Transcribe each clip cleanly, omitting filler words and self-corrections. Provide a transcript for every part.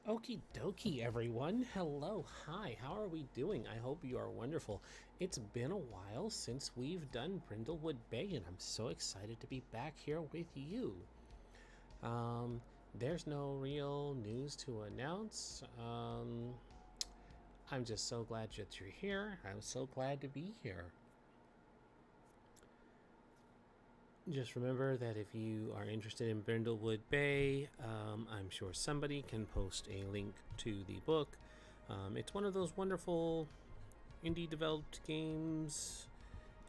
Okie dokie, everyone. Hello, hi, how are we doing? I hope you are wonderful. It's been a while since we've done Brindlewood Bay, and I'm so excited to be back here with you. Um, there's no real news to announce. I'm just so glad that you're here. I'm so glad to be here. Just remember that if you are interested in Brindlewood Bay, I'm sure somebody can post a link to the book. It's one of those wonderful indie developed games,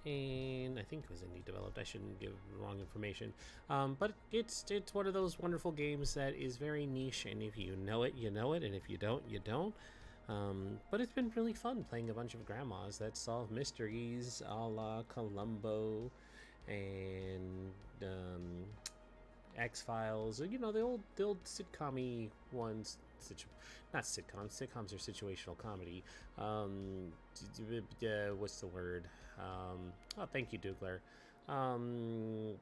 and I think it was indie developed. I shouldn't give the wrong information, but it's one of those wonderful games that is very niche, and if you know it, you know it, and if you don't, you don't. But it's been really fun playing a bunch of grandmas that solve mysteries a la Columbo and X Files. You know, the old sitcom-y ones. Not sitcoms. Sitcoms are situational comedy. What's the word? Oh, thank you, Dougler. Um,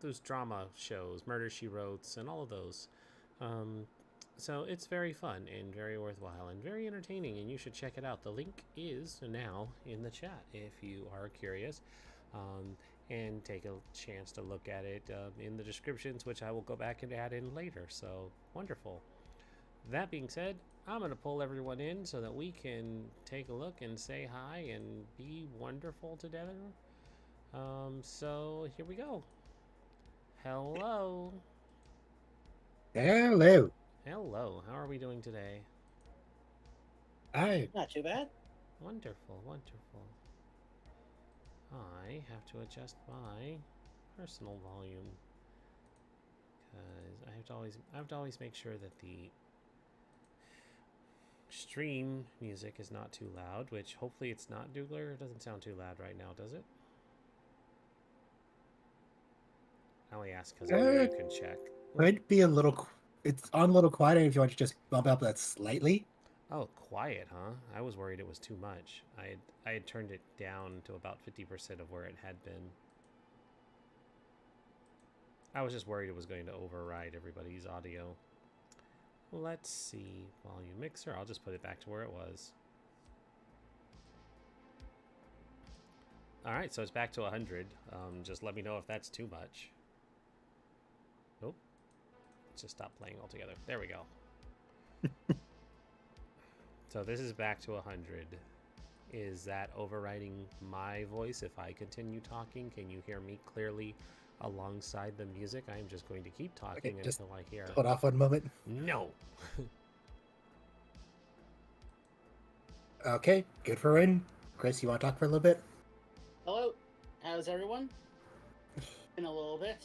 those drama shows, Murder She Wrote, and all of those. Um, so it's very fun and very worthwhile and very entertaining, and you should check it out. The link is now in the chat if you are curious. Um, and take a chance to look at it in the descriptions, which I will go back and add in later. So wonderful. That being said, I'm going to pull everyone in so that we can take a look and say hi and be wonderful together. So here we go. Hello. Hello. Hello. How are we doing today? Hi. Not too bad. Wonderful, wonderful. I have to adjust my personal volume because I have to always make sure that the stream music is not too loud, which hopefully it's not, Dougler. It doesn't sound too loud right now, does it? I only ask because I know Uh, you can check. Could be a little. It's on a little quieter if you want to just bump up that slightly. Oh, quiet, huh? I was worried it was too much. I had turned it down to about 50% of where it had been. I was just worried it was going to override everybody's audio. Let's see. Volume mixer. I'll just put it back to where it was. All right, so it's back to 100. Just let me know if that's too much. Nope. Just stop playing altogether. There we go. So this is back to 100. Is that overriding my voice if I continue talking? Can you hear me clearly alongside the music? I'm just going to keep Okay, talking just until I hear. hold off one moment. No. Okay, good for in. Chris, you want to talk for a little bit? Hello, how's everyone? Been a little bit.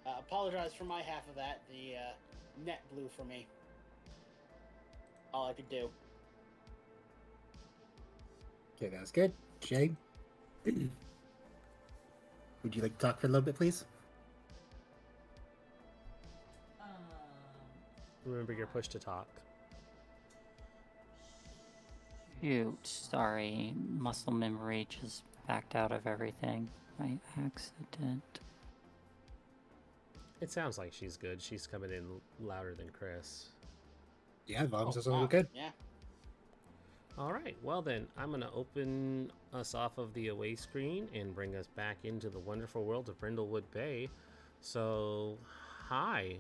Apologize for my half of that. The net blew for me. All I could do. Okay, that's good. Jay, would you like to talk for a little bit, please? Remember your push to talk. Shoot, sorry. Muscle memory just backed out of everything by accident. It sounds like she's good. She's coming in louder than Chris. Yeah, volume's Oh, also Wow. good. Yeah. All right, well then, I'm going to open us off of the away screen and bring us back into the wonderful world of Brindlewood Bay. So, hi,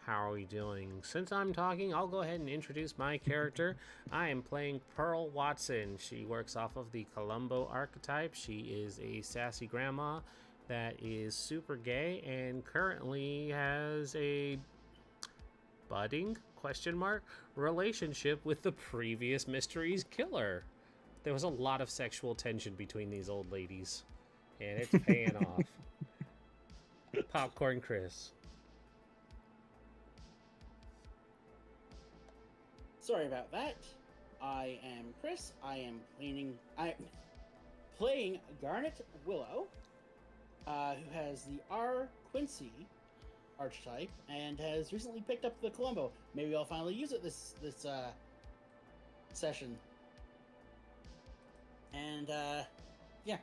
how are we doing? Since I'm talking, I'll go ahead and introduce my character. I am playing Pearl Watson. She works off of the Columbo archetype. She is a sassy grandma that is super gay and currently has a budding question mark relationship with the previous mysteries killer. There was a lot of sexual tension between these old ladies, and it's paying off. Popcorn Chris. Sorry about that. I am Chris. I playing Garnet Willow, who has the R Quincy archetype and has recently picked up the Columbo. Maybe I'll finally use it this session. And yeah,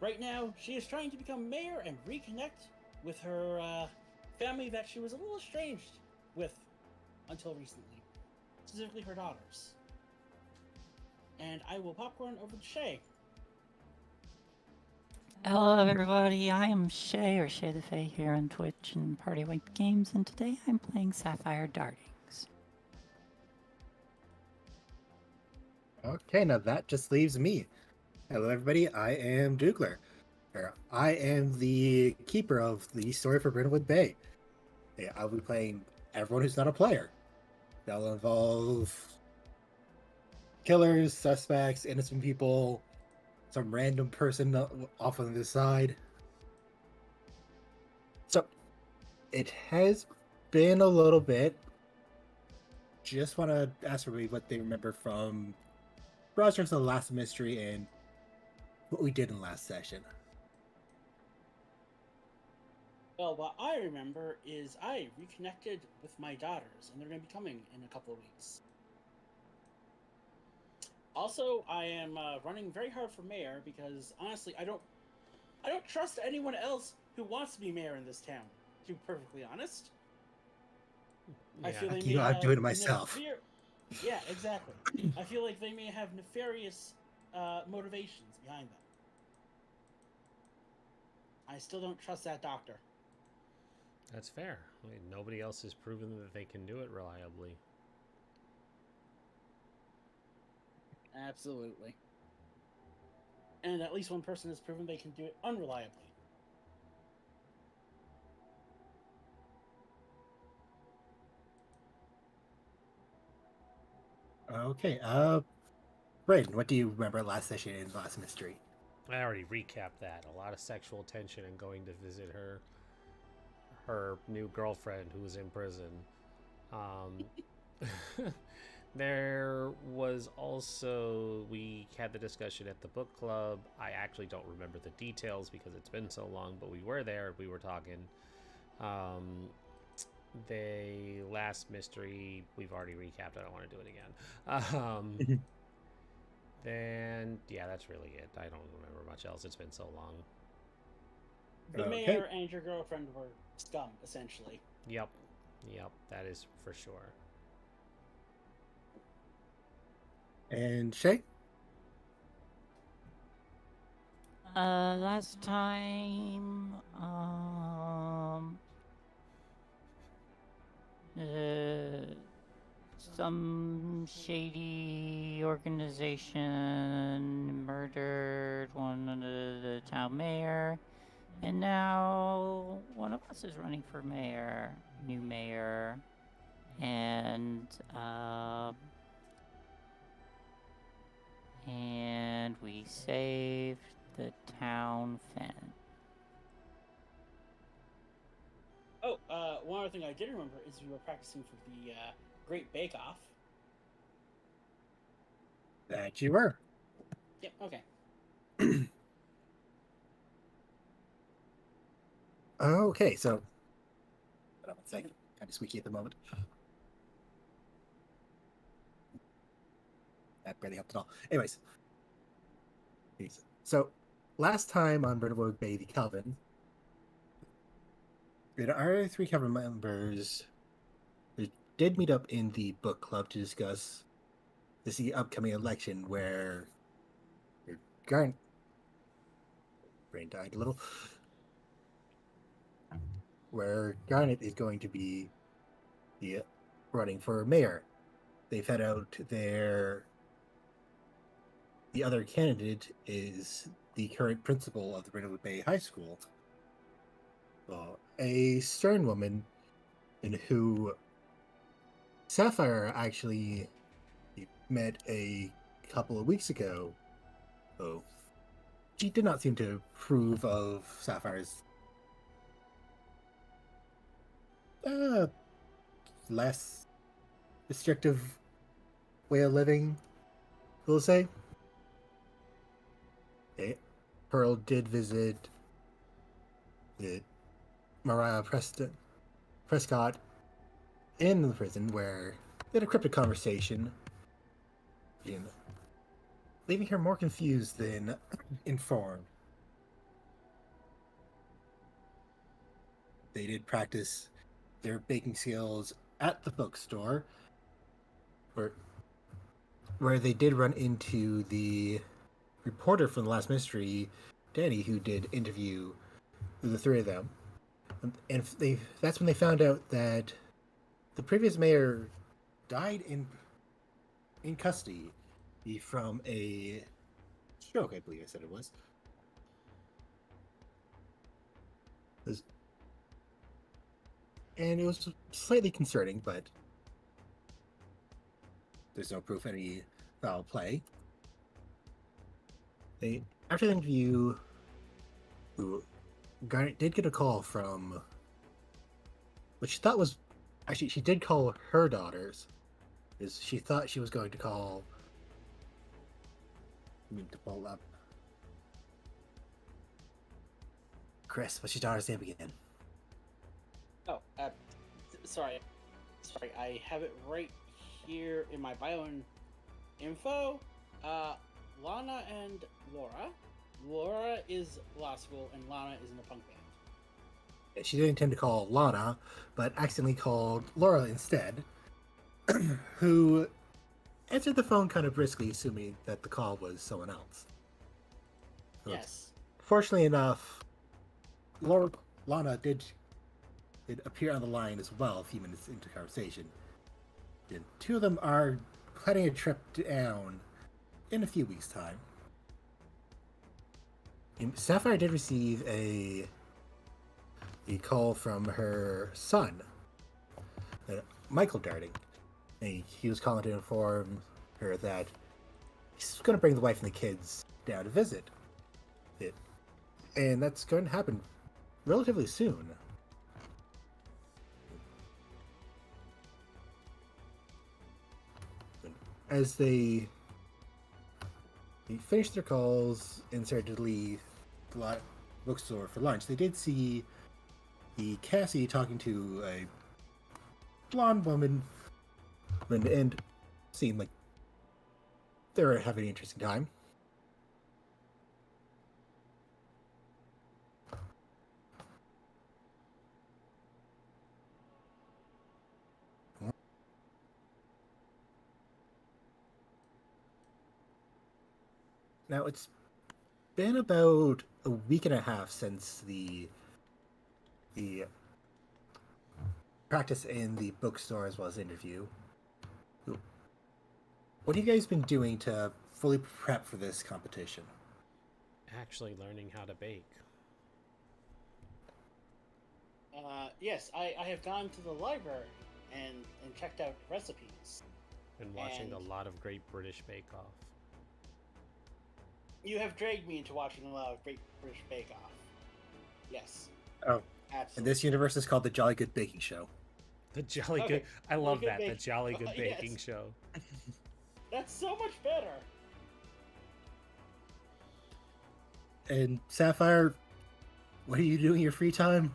right now she is trying to become mayor and reconnect with her family that she was a little estranged with until recently. specifically her daughters. And I will popcorn over to Shay. Hello, everybody. I am Shay, or Shay the Fae, here on Twitch and Party Wipe Games, and today I'm playing Sapphire Dartings. Okay, now that just leaves me. Hello, everybody. I am Dougler. I am the keeper of the story for Brindlewood Bay. I'll be playing everyone who's not a player. That'll involve killers, suspects, innocent people, some random person off on the side. So, it has been a little bit. Just want to ask everybody what they remember from Broadcast of the Last Mystery and what we did in the last session. Well, what I remember is I reconnected with my daughters, and they're going to be coming in a couple of weeks. Also, I am running very hard for mayor because honestly, I don't trust anyone else who wants to be mayor in this town. To be perfectly honest, I feel they may I'm have doing it myself. Yeah, exactly. I feel like they may have nefarious motivations behind them. I still don't trust that doctor. That's fair. I mean, nobody else has proven that they can do it reliably. Absolutely. And at least one person has proven they can do it unreliably. Okay, Brayden, what do you remember last session in Last Mystery? I already recapped that. A lot of sexual tension and going to visit her new girlfriend who was in prison. There was also, we had the discussion at the book club. I actually don't remember the details because it's been so long, but we were there, we were talking. The last mystery, we've already recapped. I don't want to do it again. Then, yeah, that's really it. I don't remember much else. It's been so long. The mayor and your girlfriend were scum, essentially. Yep, that is for sure. And Shay? Last time, some shady organization murdered one of the town mayor, and now one of us is running for mayor, new mayor, and we saved the town fen. Oh, one other thing I did remember is we were practicing for the Great Bake Off. That you were. Yep, okay. Okay, so hold on 1 second. Kind of squeaky at the moment. That barely helped at all. Anyways, so last time on Brindlewood Bay, the Coven, our 3 Coven members did meet up in the book club to discuss the upcoming election where brain died a little. Where Garnet is going to be running for mayor. They've had out the other candidate is the current principal of the Brindlewood Bay High School, a stern woman in who Sapphire actually met a couple of weeks ago. Oh, she did not seem to approve of Sapphire's less restrictive way of living, we'll say. Pearl did visit Mariah Prescott in the prison where they had a cryptic conversation, leaving her more confused than informed. They did practice their baking skills at the bookstore, where where they did run into the reporter from the last mystery, Danny, who did interview the three of them, and that's when they found out that the previous mayor died in custody from a stroke, I believe I said it was. And it was slightly concerning, but there's no proof of any foul play. After the interview, Garnet did get a call from what she thought was actually she did call her daughters. Is she thought she was going to call. I need to pull up. Chris, what's your daughter's name again? Oh, sorry. I have it right here in my bio info. Lana and Laura. Laura is law school, and Lana is in the punk band. She didn't intend to call Lana, but accidentally called Laura instead, who answered the phone kind of briskly, assuming that the call was someone else. So Yes. fortunately enough, Lana did appear on the line as well a few minutes into the conversation. And two of them are planning a trip down in a few weeks' time. And Sapphire did receive a call from her son, Michael Darting. And he was calling to inform her that he's going to bring the wife and the kids down to visit. And that's going to happen relatively soon. As they finished their calls and started to leave the bookstore for lunch, they did see Cassie talking to a blonde woman, and seemed like they were having an interesting time. Now, it's been about a week and a half since the practice in the bookstore as well as interview. What have you guys been doing to fully prep for this competition? Actually learning how to bake. Yes, I have gone to the library and checked out recipes. And watching And- a lot of Great British Bake Off. You have dragged me into watching a lot of Great British Bake Off. Yes. Oh, Absolutely. and this universe is called the Jolly Good Baking Show. The Jolly Okay. Good. I love Good that. The Bake- Jolly Good yes. Baking Show. That's so much better. And Sapphire, what are you doing in your free time?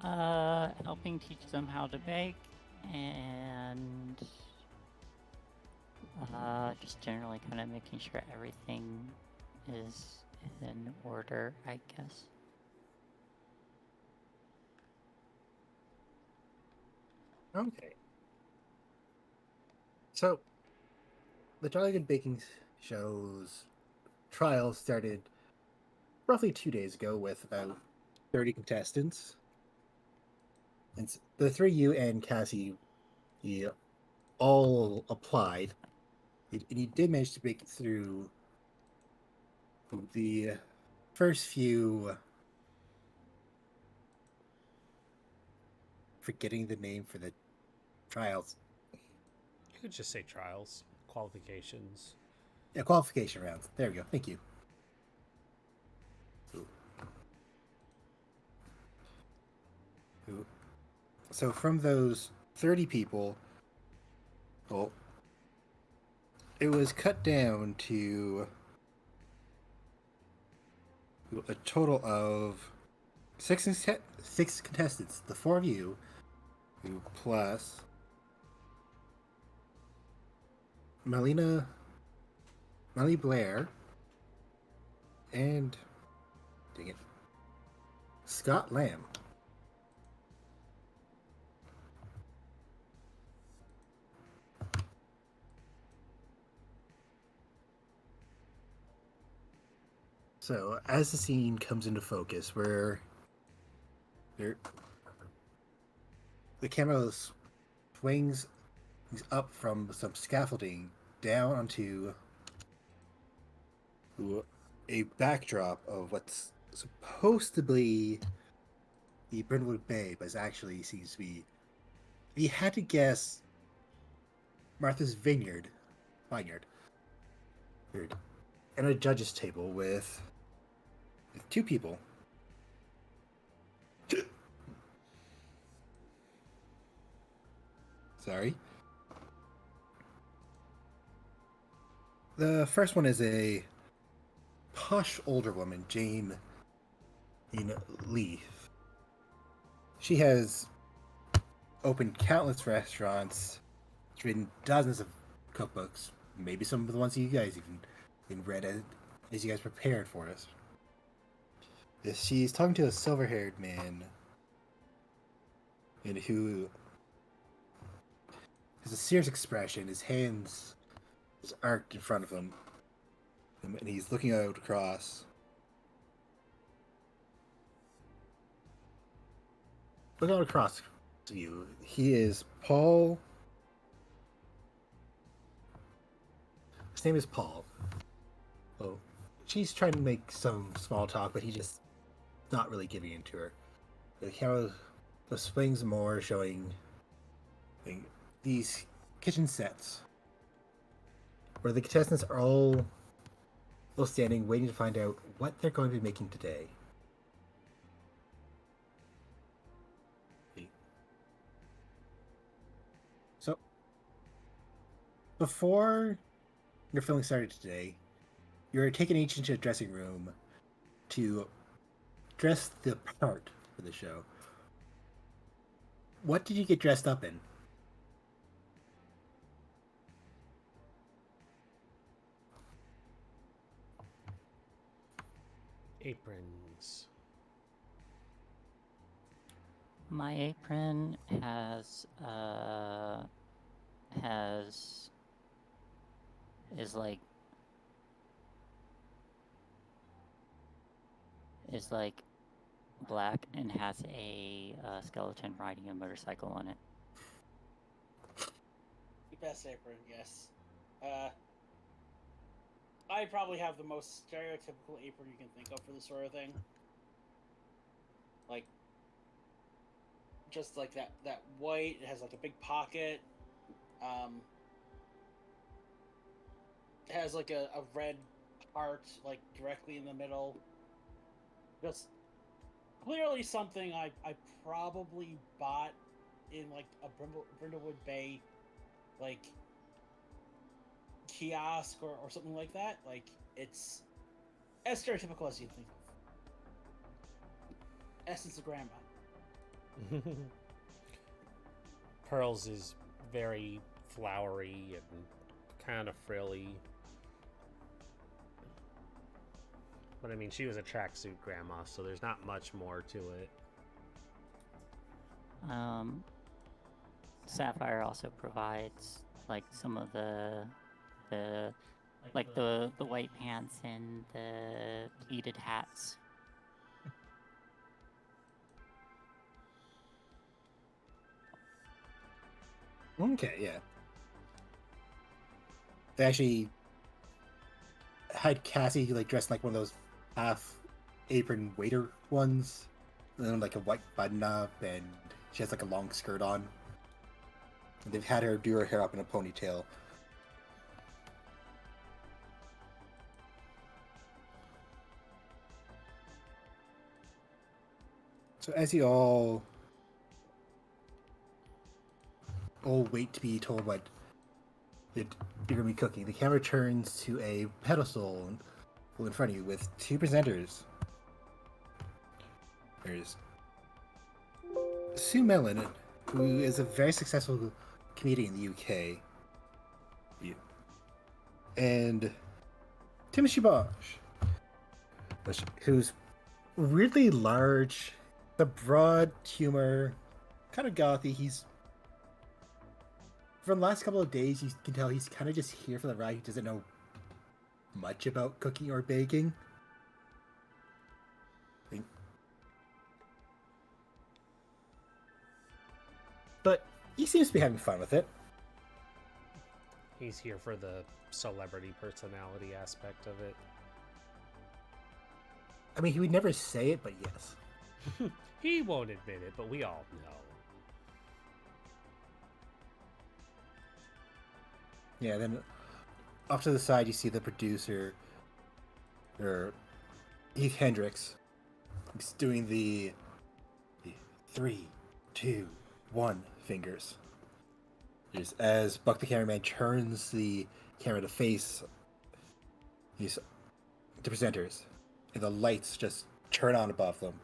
Helping teach them how to bake, and just generally kind of making sure everything is in order, I guess. Okay. So, the Jolly Good Baking Show's trial started roughly 2 days ago with about 30 contestants. And the three you and Cassie, you all applied. And you did manage to make it through the first few. Forgetting the name for the trials. You could just say trials, qualifications. Yeah, qualification rounds. There we go. Thank you. Ooh. So from those 30 people, well, it was cut down to a total of six contestants. The four of you, plus Melly Blair, and dang it, Scott Lamb. So as the scene comes into focus, where there, the camera swings up from some scaffolding down onto a backdrop of what's supposed to be the Brindlewood Bay, but actually seems to be. If you had to guess, Martha's Vineyard, and a judge's table with two people. Sorry. The first one is a posh older woman, Jane Leaf. She has opened countless restaurants, she's written dozens of cookbooks, maybe some of the ones you guys even read as you guys prepared for us. She's talking to a silver-haired man, and who has a serious expression. His hands is arced in front of him, and he's looking out across. Looking out across to you, he is Paul. His name is Paul. Oh, she's trying to make some small talk, but he just not really giving in to her. The camera swings more, showing these kitchen sets where the contestants are all standing, waiting to find out what they're going to be making today. So, before your filming started today, you're taking each into a dressing room to dress the part for the show. What did you get dressed up in? Aprons. My apron is like black and has a skeleton riding a motorcycle on it. The best apron, yes. I probably have the most stereotypical apron you can think of for this sort of thing. Like, just like that white. It has like a big pocket. It has like a red heart like directly in the middle. Just clearly something I probably bought in like a Brindlewood Bay like kiosk or something like that. Like, it's as stereotypical as you think of. Essence of grandma. Pearls is very flowery and kind of frilly. But I mean, she was a tracksuit grandma, so there's not much more to it. Sapphire also provides like some of the white pants and the pleated hats. Okay, yeah. They actually had Cassie like dressed like one of those half apron waiter ones, and then like a white button up, and she has like a long skirt on. And they've had her do her hair up in a ponytail. So as you all wait to be told what you're going to be cooking, the camera turns to a pedestal in front of you with two presenters. There's Sue Mellon, who is a very successful comedian in the UK, and Timothy Bosch, who's weirdly large, the broad humor, kind of gothy. He's from the last couple of days, you can tell he's kind of just here for the ride. He doesn't know much about cooking or baking. but he seems to be having fun with it. He's here for the celebrity personality aspect of it. I mean, he would never say it, but yes. He won't admit it, but we all know. Yeah, then off to the side, you see the producer, or Heath Hendricks. He's doing the 3, 2, 1 fingers. Just as Buck the cameraman turns the camera to face the presenters, and the lights just turn on above them.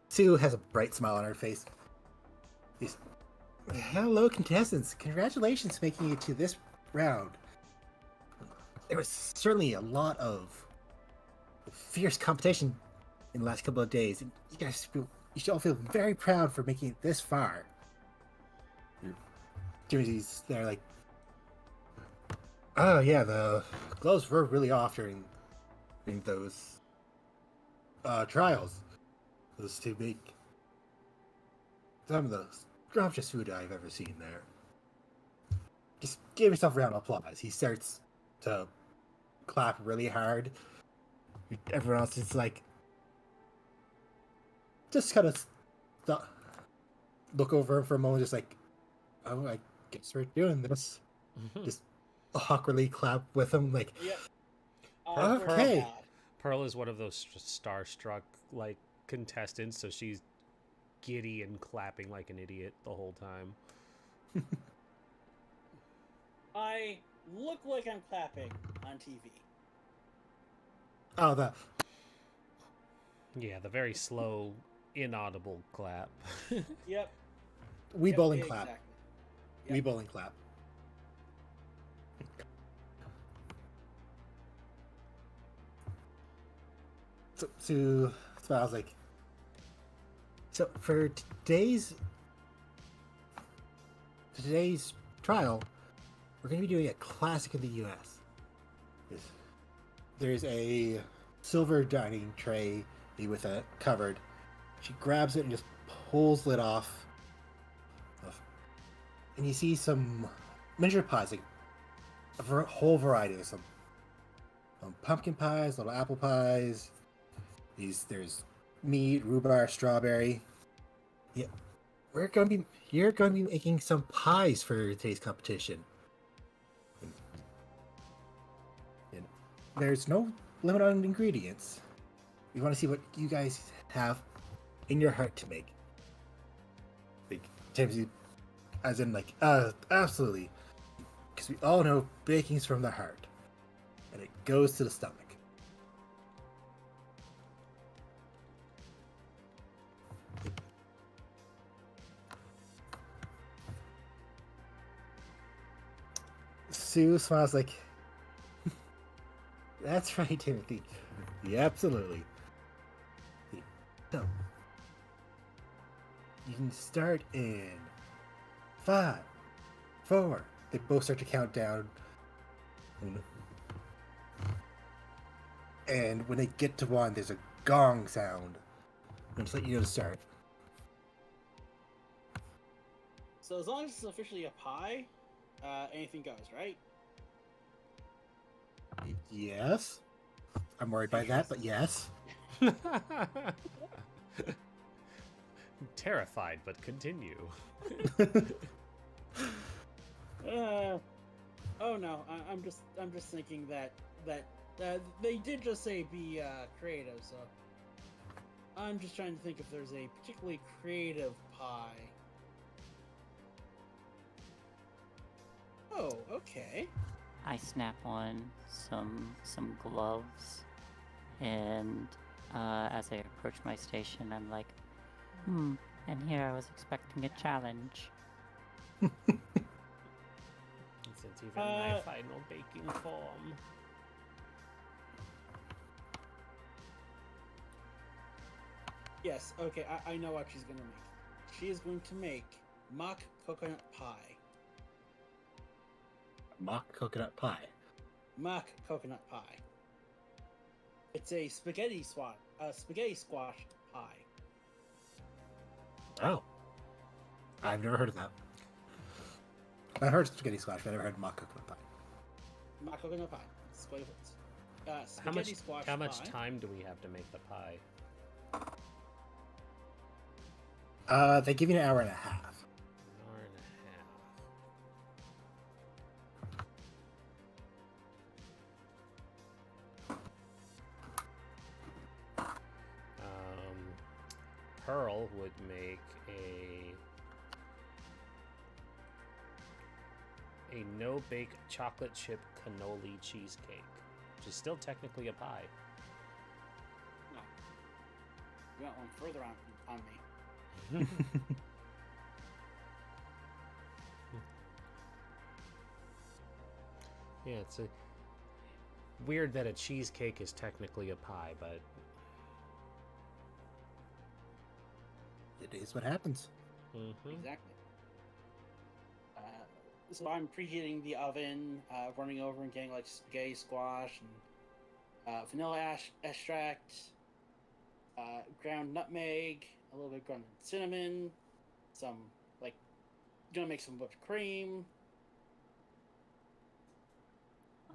Sue has a bright smile on her face. Hello, contestants. Congratulations making it to this round. There was certainly a lot of fierce competition in the last couple of days. And you should all feel very proud for making it this far. Jerseys, they're like, oh yeah, the gloves were really off during those trials. Those two big, some of the scrumptious food I've ever seen there. Just give yourself a round of applause. He starts to clap really hard. Everyone else is like, just kind of look over him for a moment, just like, oh, I guess we're doing this. Just awkwardly clap with him, like, Yep. okay. Pearl is one of those starstruck, like, contestants, so she's giddy and clapping like an idiot the whole time. I look like I'm clapping on TV. Oh, that. Yeah, the very slow, inaudible clap. Yep. We Yep, bowling exactly. clap. Yep. We bowling clap. So I was like, so for today's trial, we're going to be doing a classic of the U.S. There's a silver dining tray with a covered. She grabs it and just pulls it off. And you see some miniature pies, like a whole variety of some pumpkin pies, little apple pies. There's meat, rhubarb, strawberry. Yeah, you're going to be making some pies for today's competition. And there's no limit on ingredients. We want to see what you guys have in your heart to make. Like, as in, like, absolutely. Because we all know baking's from the heart. And it goes to the stomach. Sue smiles like, that's right, Timothy. Yeah, absolutely. So, you can start in 5, 4. They both start to count down. And when they get to 1, there's a gong sound. I'm just letting you know to start. So as long as it's officially a pie, anything goes, right? Yes. I'm worried by that, but yes. Terrified, but continue. Oh no, I'm just thinking that they did just say be creative, so I'm just trying to think if there's a particularly creative pie. Oh, okay. I snap on some gloves, and as I approach my station, I'm like, and here I was expecting a challenge. Since even my final baking form. Yes, okay, I know what she's gonna make. She is going to make mock coconut pie. Mock coconut pie. Mock coconut pie. It's a spaghetti squash pie. Oh. I've never heard of that. I heard spaghetti squash, but I never heard mock coconut pie. Mock coconut pie. It's what it is. How Spaghetti squash how much pie. time do we have to make the pie? They give you an hour and a half. An hour and a half. Pearl would make a no-bake chocolate chip cannoli cheesecake, which is still technically a pie. No. You went one further on me. Yeah, it's weird that a cheesecake is technically a pie, but It is what happens. Exactly. So I'm preheating the oven, running over and getting like spaghetti squash and vanilla extract, ground nutmeg, a little bit of ground cinnamon, some gonna make some whipped cream.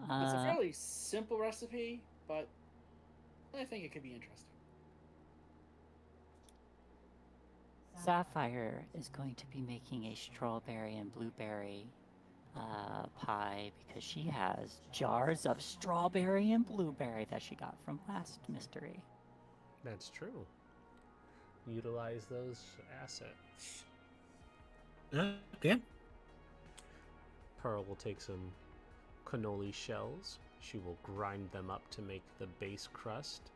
It's a fairly simple recipe, but I think it could be interesting. Sapphire is going to be making a strawberry and blueberry pie because she has jars of strawberry and blueberry that she got from last mystery. that's true. Utilize those assets. Yeah. Pearl will take some cannoli shells. She will grind them up to make the base crust.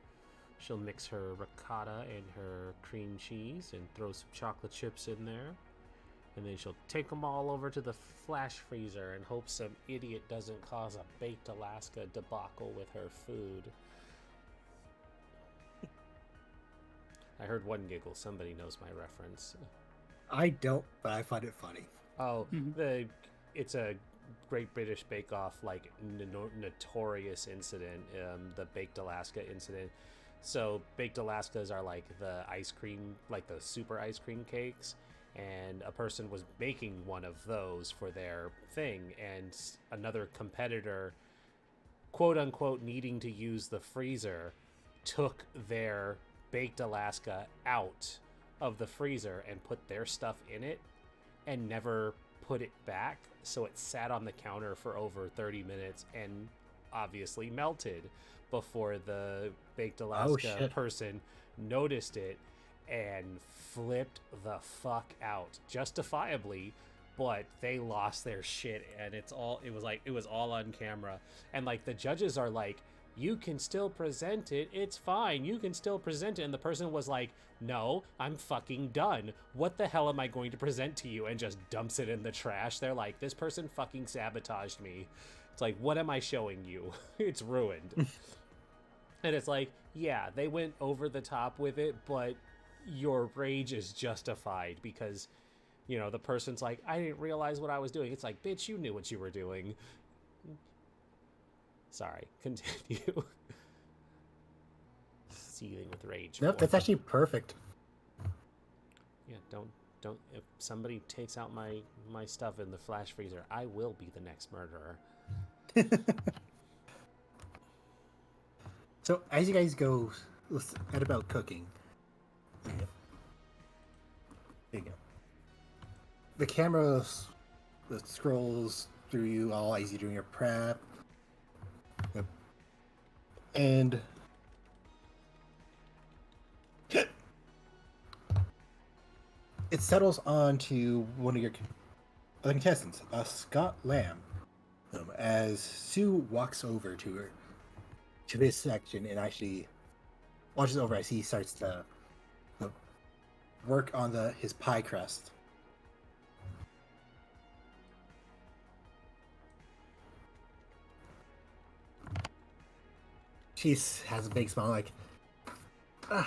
She'll mix her ricotta and her cream cheese and throw some chocolate chips in there. And then she'll take them all over to the flash freezer and hope some idiot doesn't cause a baked Alaska debacle with her food. I heard one giggle. Somebody knows my reference. I don't, but I find it funny. Oh, it's a Great British Bake Off notorious incident, the Baked Alaska incident. So Baked Alaskas are like the ice cream, like the super ice cream cakes, and a person was making one of those for their thing, and another competitor, quote unquote, needing to use the freezer, took their Baked Alaska out of the freezer and put their stuff in it and never put it back, so it sat on the counter for over 30 minutes and obviously melted before the Baked Alaska person noticed it and flipped the fuck out, justifiably, but they lost their shit. And it was all on camera, and like the judges are like, you can still present it, it's fine, you can still present it, and the person was like, no, I'm fucking done, what the hell am I going to present to you, and just dumps it in the trash. They're like, this person fucking sabotaged me. It's like, what am I showing you? It's ruined. And it's like, yeah, they went over the top with it, but your rage is justified because, you know, the person's like, I didn't realize what I was doing. It's like, bitch, you knew what you were doing. Sorry, continue. Seething with rage. Nope, that's actually perfect. Yeah, don't. If somebody takes out my stuff in the flash freezer, I will be the next murderer. So as you guys go at about cooking, there you go. The camera scrolls through you all as you're doing your prep. Yep. And it settles onto one of your other contestants, Scott Lamb, as Sue walks over to her, to this section, and actually watches over as he starts to work on his pie crust. She has a big smile, like,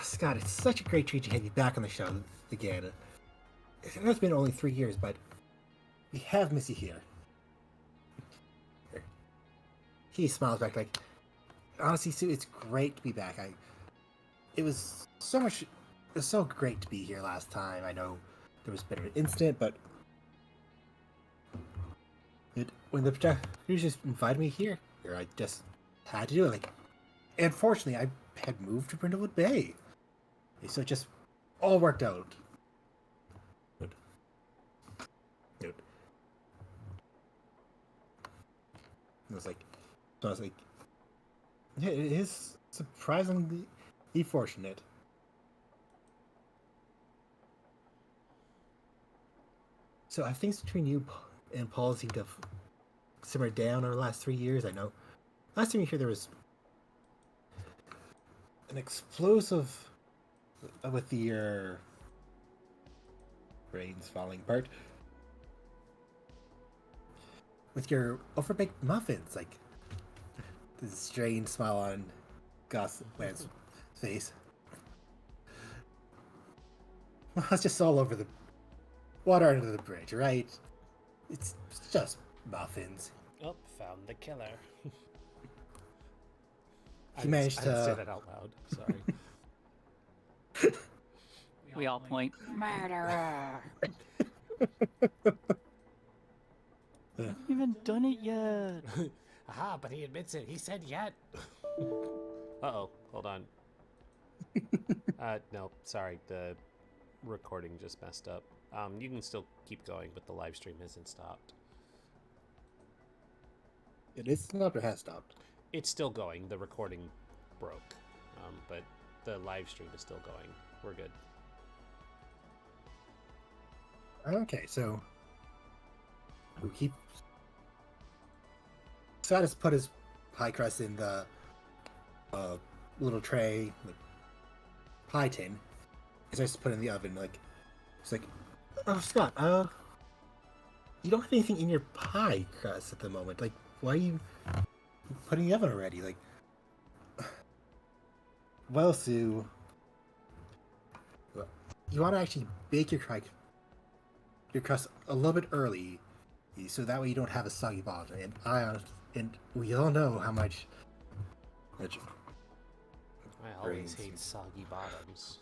Scott, it's such a great treat to have you back on the show again. I know it's been only 3 years, but we have missed you here. He smiles back like, honestly, Sue, it's great to be back. It was so much. It was so great to be here last time. I know there was a bit of an incident, but when the producers invited me here, I just had to do it. Like, unfortunately, I had moved to Brindlewood Bay, so it just all worked out. Dude. I was like, yeah, it is surprisingly fortunate. So have things between you and Paul seemed to have simmered down over the last 3 years? I know. Last time you were here, there was an explosive with your brains falling apart. With your overbaked muffins, like this strange smile on Gus Lance face. Well, it's just all over the water under the bridge, right? It's just muffins. Oh, found the killer. He managed I didn't say to. that out loud. Sorry. We all point, murderer! Haven't even done it yet. Aha, but he admits it. He said yet. Uh-oh, hold on. No, sorry, the recording just messed up. You can still keep going, but the live stream isn't stopped. It is stopped or has stopped? It's still going. The recording broke, but the live stream is still going. We're good. Okay, so we keep. So I just put his pie crust in the little tray, like, pie tin. He starts to put it in the oven. Like, it's like, oh Scott, you don't have anything in your pie crust at the moment. Like, why are you putting in the oven already? Like, well, Sue, you want to actually bake your crust a little bit early, so that way you don't have a soggy bottom. And we all know how much. I always hate soggy bottoms.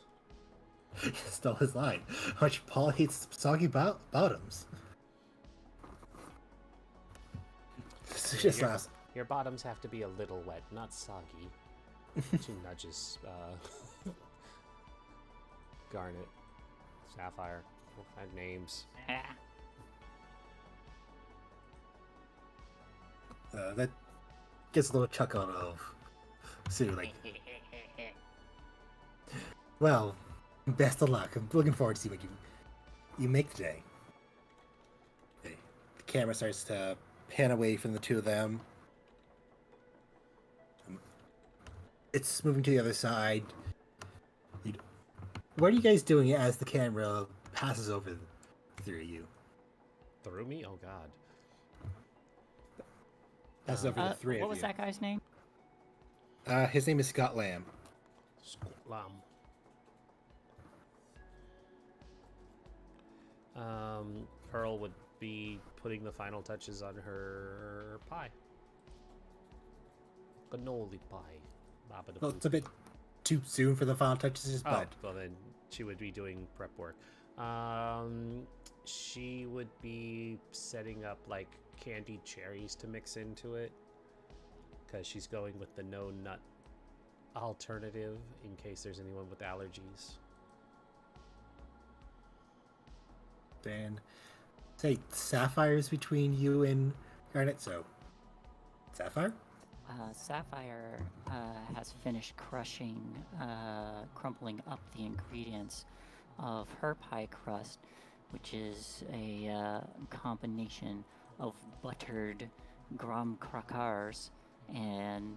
Stole his line. How much Paul hates soggy bottoms. So Yeah, just last. Your bottoms have to be a little wet, not soggy. 2 nudges. Garnet. Sapphire. We'll find names. That gets a little chuckle out of Sue. Like, well, best of luck. I'm looking forward to see what you make today. Okay. The camera starts to pan away from the two of them. It's moving to the other side. What are you guys doing as the camera passes over through you? Through me? Oh god. Passes over the three of you. What was that guy's name? His name is Scott Lamb. Lam. Pearl would be putting the final touches on her pie. Cannoli pie. Well, it's a bit too soon for the final touches, Oh, but well then she would be doing prep work. She would be setting up like candied cherries to mix into it, because she's going with the no nut alternative in case there's anyone with allergies. then say Sapphire's between you and Garnet, so Sapphire? Sapphire has finished crumpling up the ingredients of her pie crust, which is a combination of buttered graham crackers and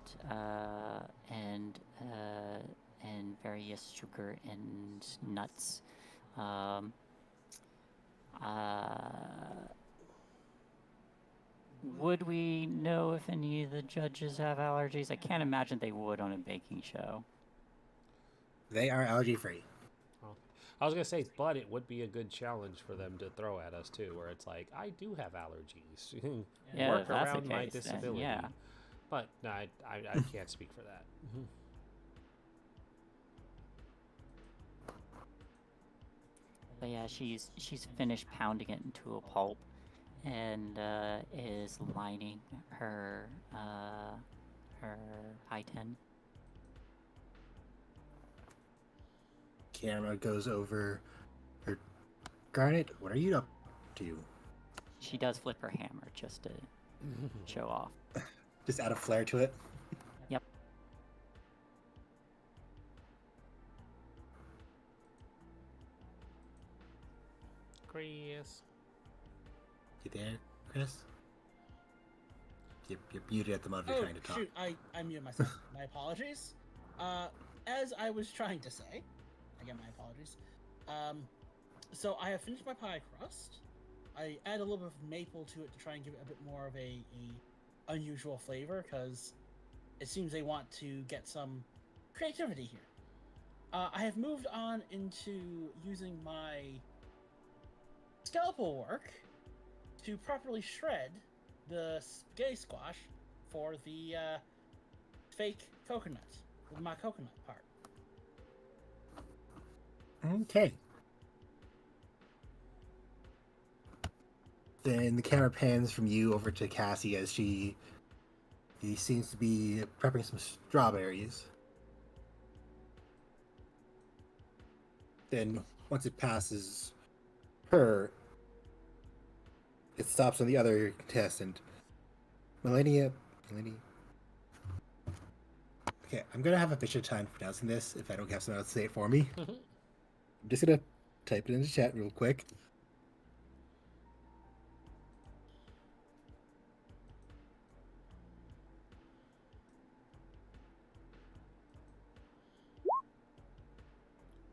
various sugar and nuts. Would we know if any of the judges have allergies? I can't imagine they would on a baking show. They are allergy free. Well, I was gonna say, but it would be a good challenge for them to throw at us too, where it's like, I do have allergies. Yeah, Work if that's the around my case, then disability. yeah. But no, I can't speak for that. But yeah, she's finished pounding it into a pulp, and is lining her her high tin. Camera goes over her. Garnet, what are you up to? She does flip her hammer just to show off. Just add a flair to it. Yep. Chris. You there, Chris? You're muted at the moment. You're trying to talk. Shoot, I muted myself. My apologies. As I was trying to say, again, my apologies. So I have finished my pie crust. I add a little bit of maple to it to try and give it a bit more of a unusual flavor, because it seems they want to get some creativity here. I have moved on into using my scalpel work to properly shred the spaghetti squash for the fake coconut, my coconut part. Okay. Then the camera pans from you over to Cassie as he seems to be prepping some strawberries. Then once it passes her, it stops on the other contestant. Melania. Okay, I'm gonna have a bit of time pronouncing this if I don't have someone else say it for me. I'm just gonna type it in the chat real quick.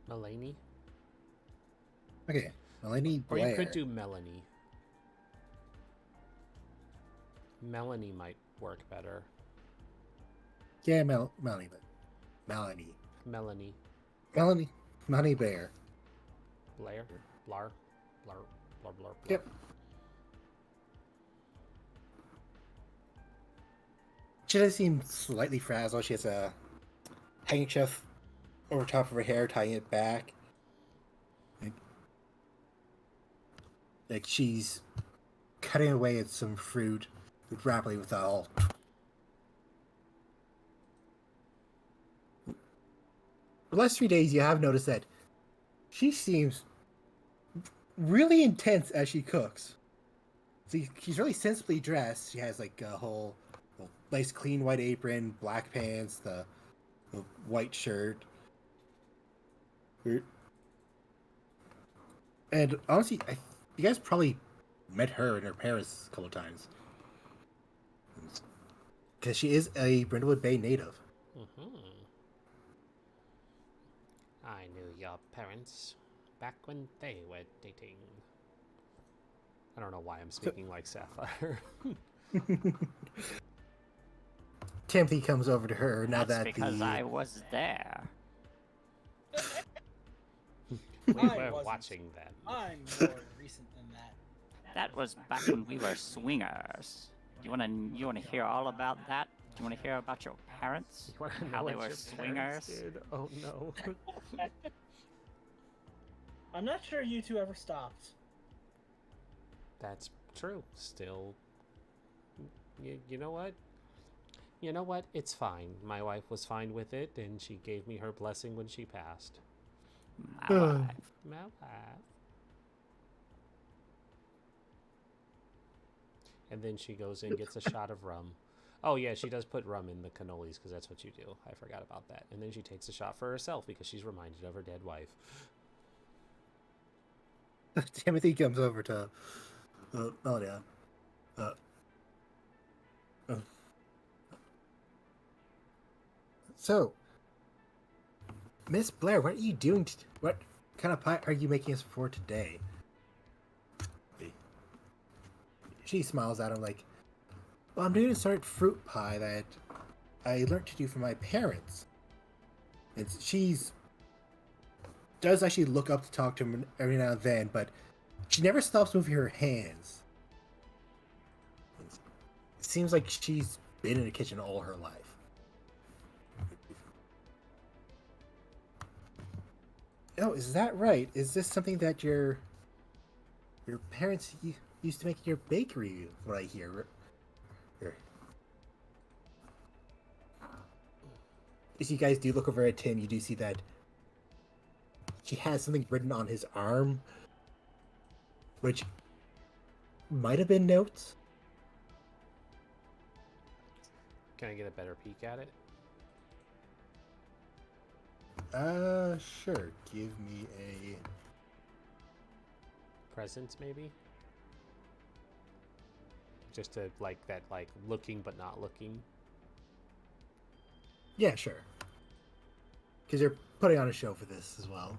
Melanie? Okay, Melanie Or Blair. you could do Melanie. Melanie might work better. Yeah, Melanie. Melanie Blair. Blair? Blar? Blar? Blar, blar, blar. Yep. She does seem slightly frazzled. She has a handkerchief over top of her hair, tying it back. Like she's cutting away at some fruit rapidly with all. The last 3 days, you have noticed that she seems really intense as she cooks. See, she's really sensibly dressed. She has like a whole nice, clean white apron, black pants, the white shirt. And honestly, you guys probably met her and her parents a couple times. Because she is a Brindlewood Bay native. I knew your parents back when they were dating. I don't know why I'm speaking like Sapphire. Timothy comes over to her now That's that because I was there. We I were wasn't. watching them. I'm more recent than that. That was back when we were swingers. You wanna hear all about that? Do you wanna hear about your parents? You wanna and know how they what were your swingers? parents did? Oh no. I'm not sure you two ever stopped. That's true. Still, you know what? You know what? It's fine. My wife was fine with it, and she gave me her blessing when she passed. My wife. My wife. And then she goes and gets a shot of rum. Oh yeah, she does put rum in the cannolis because that's what you do. I forgot about that. And then she takes a shot for herself because she's reminded of her dead wife. Timothy comes over to Melania. So, Miss Blair, what are you doing? What kind of pie are you making us for today? She smiles at him like, well, I'm doing a sort of fruit pie that I learned to do from my parents. And she's does actually look up to talk to him every now and then, but she never stops moving her hands. It seems like she's been in a kitchen all her life. Oh, is that right? Is this something that your parents used to make in your bakery? What I hear. Or- As you guys do look over at Tim, you do see that she has something written on his arm, which might have been notes. Can I get a better peek at it? Sure. Give me a... Presence, maybe? Just to, like, that, like, looking but not looking. Yeah, sure. Because you're putting on a show for this as well.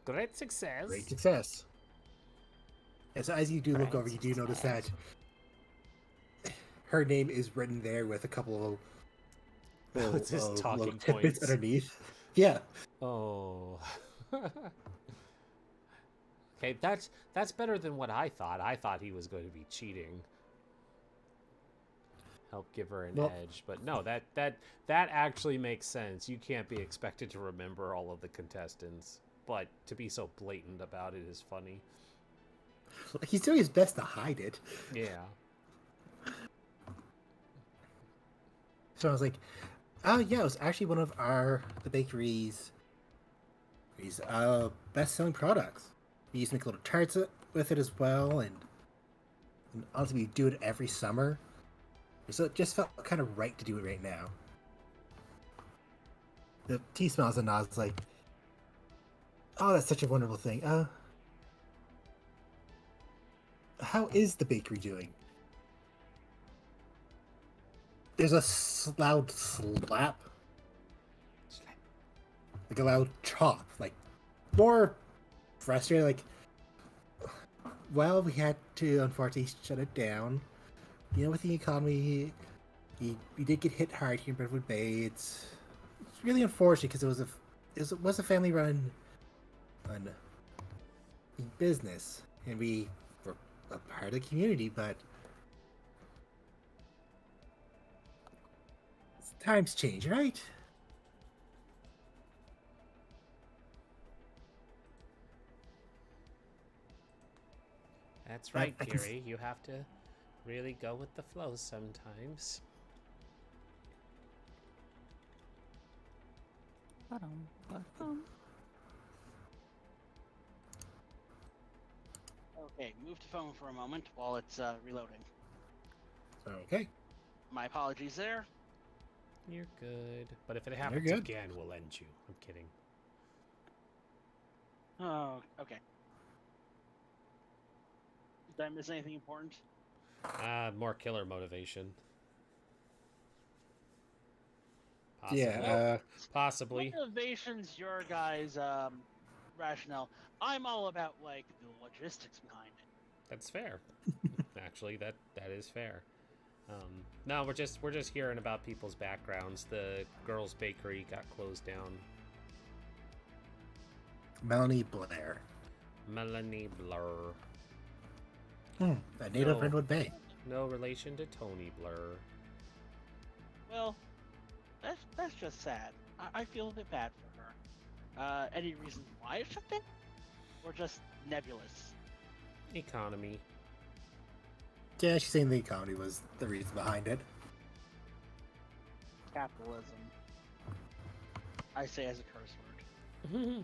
Great success. Great success. And so as you do look over, you do notice that her name is written there with a couple of It's his little talking tidbits points. underneath. Yeah. Oh. Okay, that's better than what I thought. I thought he was going to be cheating. Help give her an edge, but no, that actually makes sense. You can't be expected to remember all of the contestants, but to be so blatant about it is funny. He's doing his best to hide it. Yeah. So I was like, oh yeah, it was actually one of the bakery's best-selling products. We used to make little tarts with it as well, and honestly, we do it every summer. So it just felt kind of right to do it right now. The tea smells and nods like, oh, that's such a wonderful thing. How is the bakery doing? There's a loud slap. Like a loud chop. Like, more frustrated, like, well, we had to unfortunately shut it down. You know, with the economy, we did get hit hard here in Brindlewood Bay. It's really unfortunate because it was a family-run business, and we were a part of the community. But times change, right? That's right, Kiri. You have to really go with the flow sometimes. Okay, move to phone for a moment while it's reloading. Okay. My apologies there. You're good. But if it happens good. again, we'll end you. I'm kidding. Oh, okay. Did I miss anything important? More killer motivation. Possibly. Yeah, Possibly. Motivation's your guys' rationale. I'm all about, like, the logistics behind it. That's fair. Actually, that is fair. No, we're just hearing about people's backgrounds. The girls' bakery got closed down. Melanie Blair. Melanie Blur. A native of Brindlewood Bay. No relation to Tony Blur. Well, that's just sad. I feel a bit bad for her. Any reason why it shut down? Or just nebulous? Economy. Yeah, she's saying the economy was the reason behind it. Capitalism. I say as a curse word.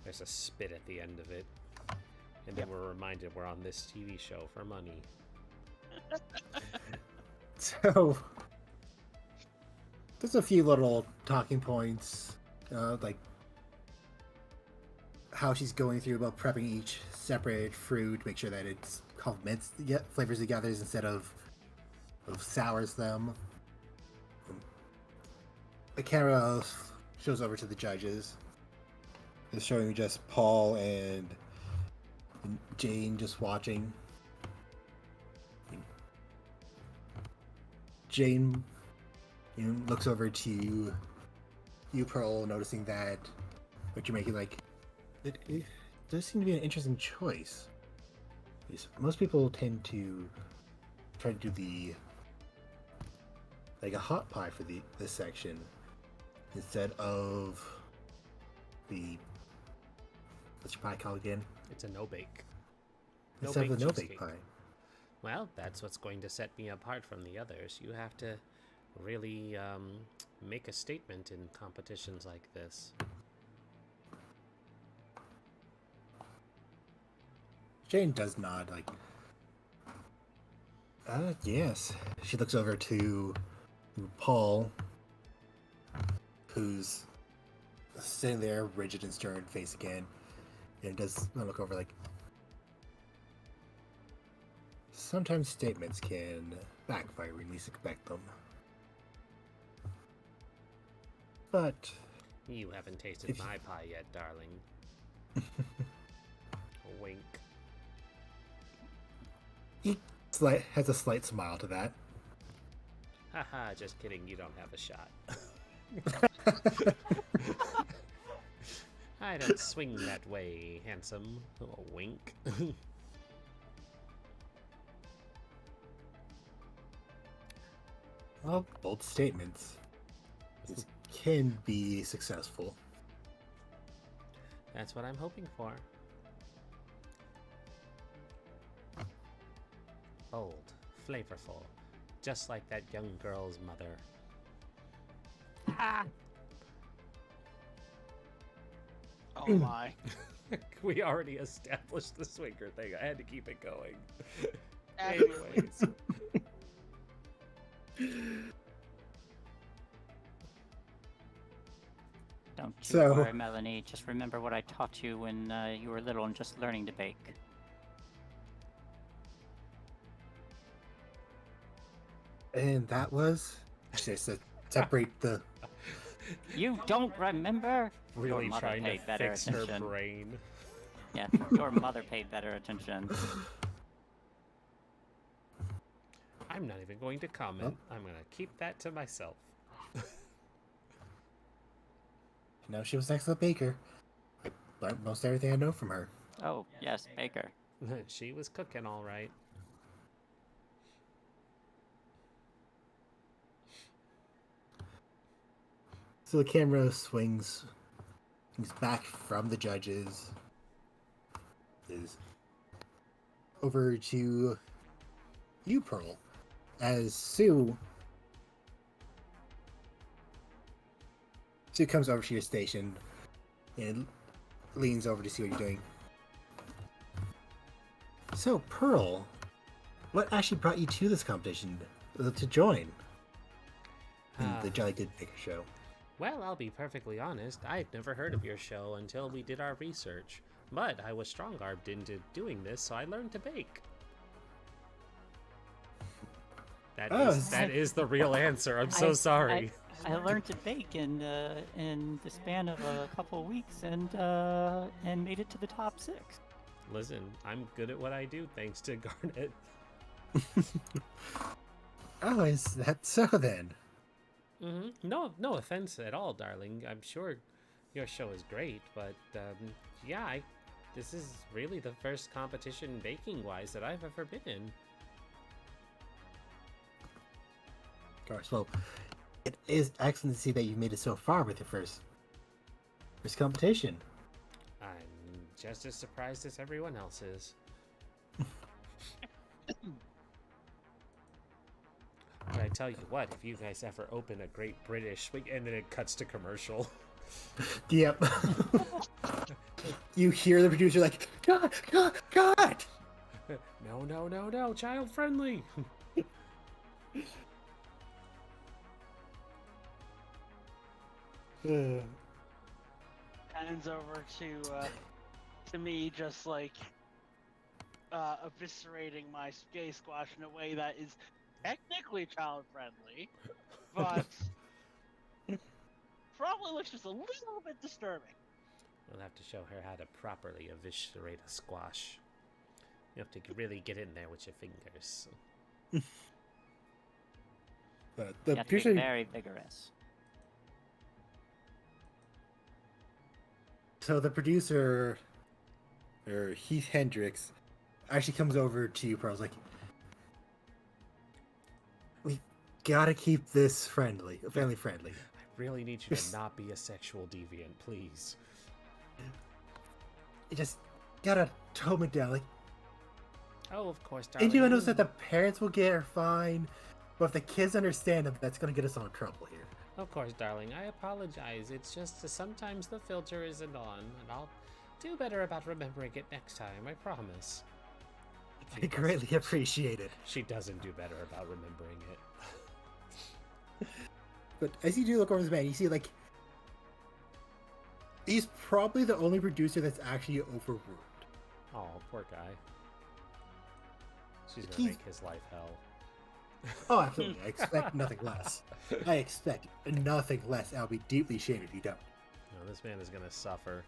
There's a spit at the end of it. And then we're reminded we're on this TV show for money. So, there's a few little talking points, like how she's going through about prepping each separate fruit to make sure that it's complements the flavors together instead of sours them. The camera shows over to the judges. It's showing just Paul and Jane just watching. Jane, looks over to you, Pearl, noticing that what you're making, like, it does seem to be an interesting choice. Most people tend to try to do the like a hot pie for this section instead of the what's your pie called again? It's a no bake. Instead of the no bake cheesecake. pie. Well, that's what's going to set me apart from the others. You have to really make a statement in competitions like this. Jane does nod, like, yes. She looks over to Paul, who's sitting there, rigid and stern face again, and does look over, like, sometimes statements can backfire when you least expect them. But You haven't tasted my pie yet, darling. Wink. he has a slight smile to that. Haha, just kidding, you don't have a shot. I don't swing that way, handsome. A wink. Well, bold statements can be successful. That's what I'm hoping for. Bold, flavorful, just like that young girl's mother. Ah! Oh my. We already established the swinger thing. I had to keep it going. Absolutely. Anyways. Don't you So- worry, Melanie. Just remember what I taught you when you were little and just learning to bake. And that was just to separate the. You don't remember? Really Your mother trying to paid better fix her attention. brain. Yeah, your mother paid better attention. I'm not even going to comment. I'm going to keep that to myself. No, she was an excellent baker. I learned most everything I know from her. Oh, yes, Baker. She was cooking all right. So the camera swings back from the judges, is over to you, Pearl, as Sue comes over to your station and leans over to see what you're doing. So, Pearl, what actually brought you to this competition to join in the Jolly Good Baker show? Well, I'll be perfectly honest. I'd never heard of your show until we did our research. But I was strong-armed into doing this, so I learned to bake. That is the real answer. I'm so sorry. I learned to bake in the span of a couple weeks and made it to the top 6. Listen, I'm good at what I do thanks to Garnet. Oh, is that so then? No offense at all, darling. I'm sure your show is great, but yeah, this is really the first competition baking-wise that I've ever been in. Of course, well, it is excellent to see that you made it so far with your first competition. I'm just as surprised as everyone else is. But I tell you what, if you guys ever open a Great British, and then it cuts to commercial. Yep. You hear the producer like, God! No, child friendly. Hands over to me, just like eviscerating my gay squash in a way that is technically child friendly, but probably looks just a little bit disturbing. We'll have to show her how to properly eviscerate a squash. You have to really get in there with your fingers. The You have to be producer, very vigorous. so the producer, or Heath Hendricks, actually comes over to you, Pearl's like, we gotta keep this family friendly. I really need you to not be a sexual deviant, please. You just gotta tone it down. Like, Oh, of course, darling. innuendos that the parents will get are fine, but if the kids understand them, that's gonna get us all in trouble here. Of course, darling. I apologize. It's just that sometimes the filter isn't on, and I'll do better about remembering it next time, I promise. I greatly appreciate it. She doesn't do better about remembering it. But as you do look over this man, you see, like, he's probably the only producer that's actually overruled. Oh, poor guy. She's gonna He's- make his life hell. Oh, absolutely. I expect nothing less. I expect nothing less. I'll be deeply ashamed if you don't. No, this man is gonna suffer.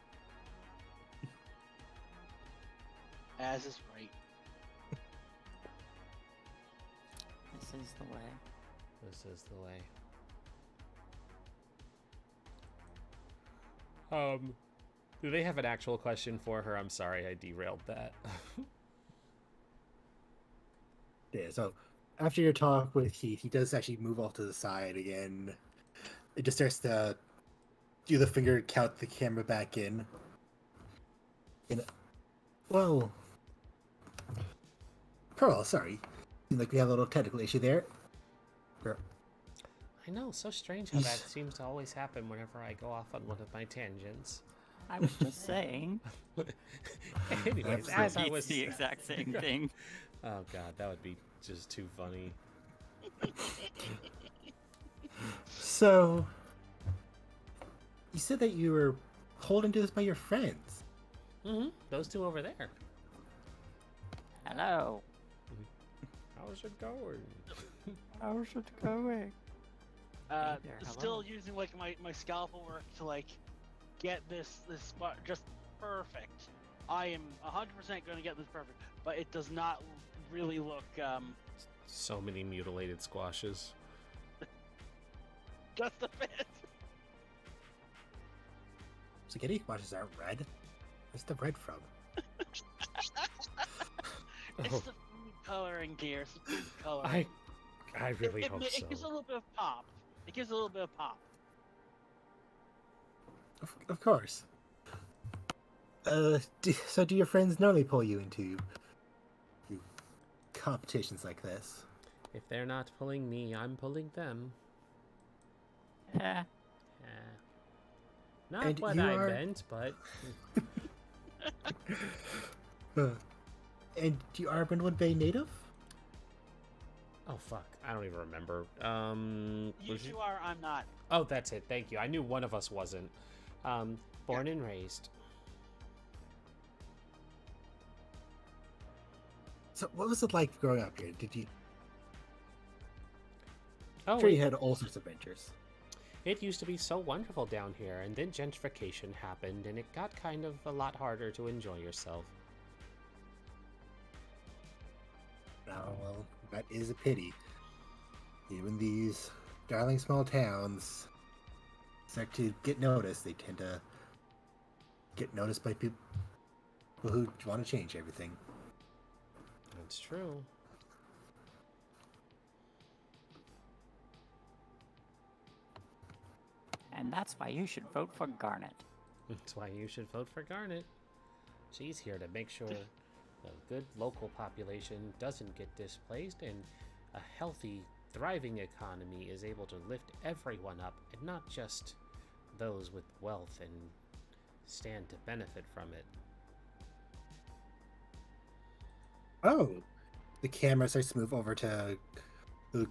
As is right. This is the way. This is the way. Do they have an actual question for her? I'm sorry, I derailed that. Yeah, so after your talk with Heath, he does actually move off to the side again. It just starts to do the finger count the camera back in. And, well, Pearl, sorry. Seems like we have a little technical issue there. I know, so strange how that seems to always happen whenever I go off on one of my tangents. I was just saying. Anyways, as I It's was... the exact same thing. Oh god, that would be just too funny. So, you said that you were pulled into this by your friends. Mm-hmm. Those two over there. Hello. How's it going? How's it going? Hey there, Still hello. using like my scalpel work to like get this spot just perfect. I am 100% going to get this perfect, but it does not really look So many mutilated squashes. just a bit. Spaghetti squashes aren't red. Where's the red from? It's Oh, the food coloring, dear. It's the food coloring. I really hope it so. gives a little bit of pop. It gives a little bit of pop. Of course. So do your friends normally pull you into competitions like this? If they're not pulling me, I'm pulling them. Yeah. Not And what you I are- meant, but And you are a Brindlewood Bay native? oh fuck, I don't even remember. You was two it- are. I'm not. Oh, that's it. Thank you. I knew one of us wasn't. Born and raised. So what was it like growing up here? Did you... Oh, I'm sure you had all sorts of adventures. it used to be so wonderful down here, and then gentrification happened, and it got kind of a lot harder to enjoy yourself. Oh, well, that is a pity. Even these darling small towns start to get noticed. They tend to get noticed by people who want to change everything. That's true. And that's why you should vote for Garnet. That's why you should vote for Garnet. She's here to make sure the good local population doesn't get displaced and a healthy, thriving economy is able to lift everyone up and not just those with wealth and stand to benefit from it. Oh, the camera starts to move over to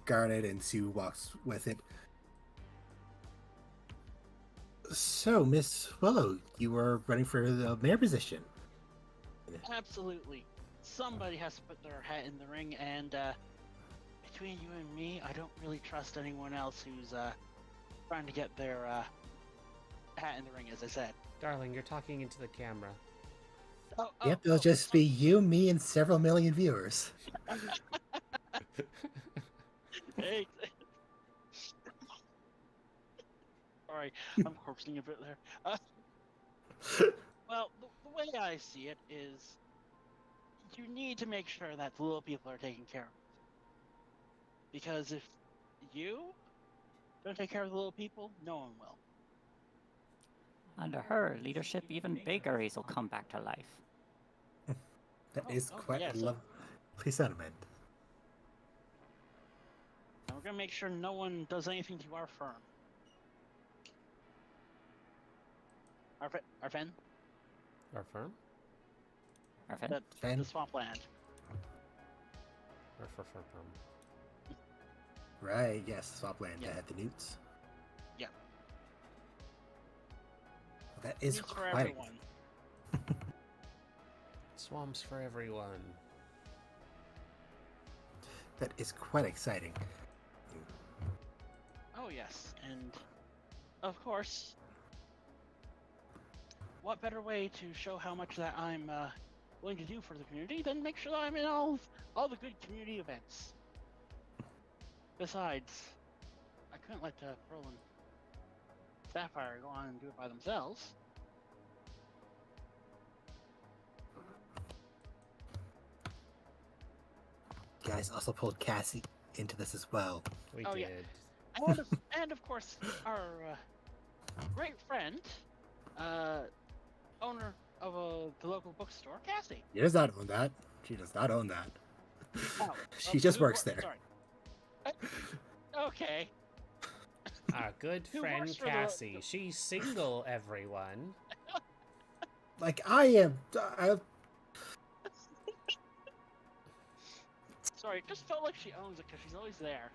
Garnet, and Sue walks with it. So, Miss Willow, you were running for the mayor position. Absolutely. Somebody has to put their hat in the ring, and between you and me, I don't really trust anyone else who's trying to get their hat in the ring, as I said. Darling, you're talking into the camera. Yep, it'll just be you, me, and several million viewers. Hey. Sorry, I'm corpsing a bit there. Well, the way I see it is, you need to make sure that the little people are taken care of. Because if you don't take care of the little people, no one will. Under her leadership, even big areas will come back to life. That is quite yeah, a so- lovely sentiment. And we're gonna make sure no one does anything to our firm. Our fen? Our firm? Arvin? The Fen? swampland. Or for firm? Right, yes, Swampland Yeah. that had the newts. Yeah. That is It's for quite everyone. Swamps for everyone. that is quite exciting. Oh yes, and of course, what better way to show how much that I'm willing to do for the community than make sure that I'm in all the good community events. Besides, I couldn't let Pearl and Sapphire go on and do it by themselves. You guys also pulled Cassie into this as well. We Oh, did. yeah. And of course, our great friend, owner of the local bookstore, Cassie. She does not own that. She does not own that. Oh, She just who works there. Sorry. Okay. Our good Who friend works for the- Cassie. She's single, everyone. Like I am. Sorry, it just felt like she owns it because she's always there.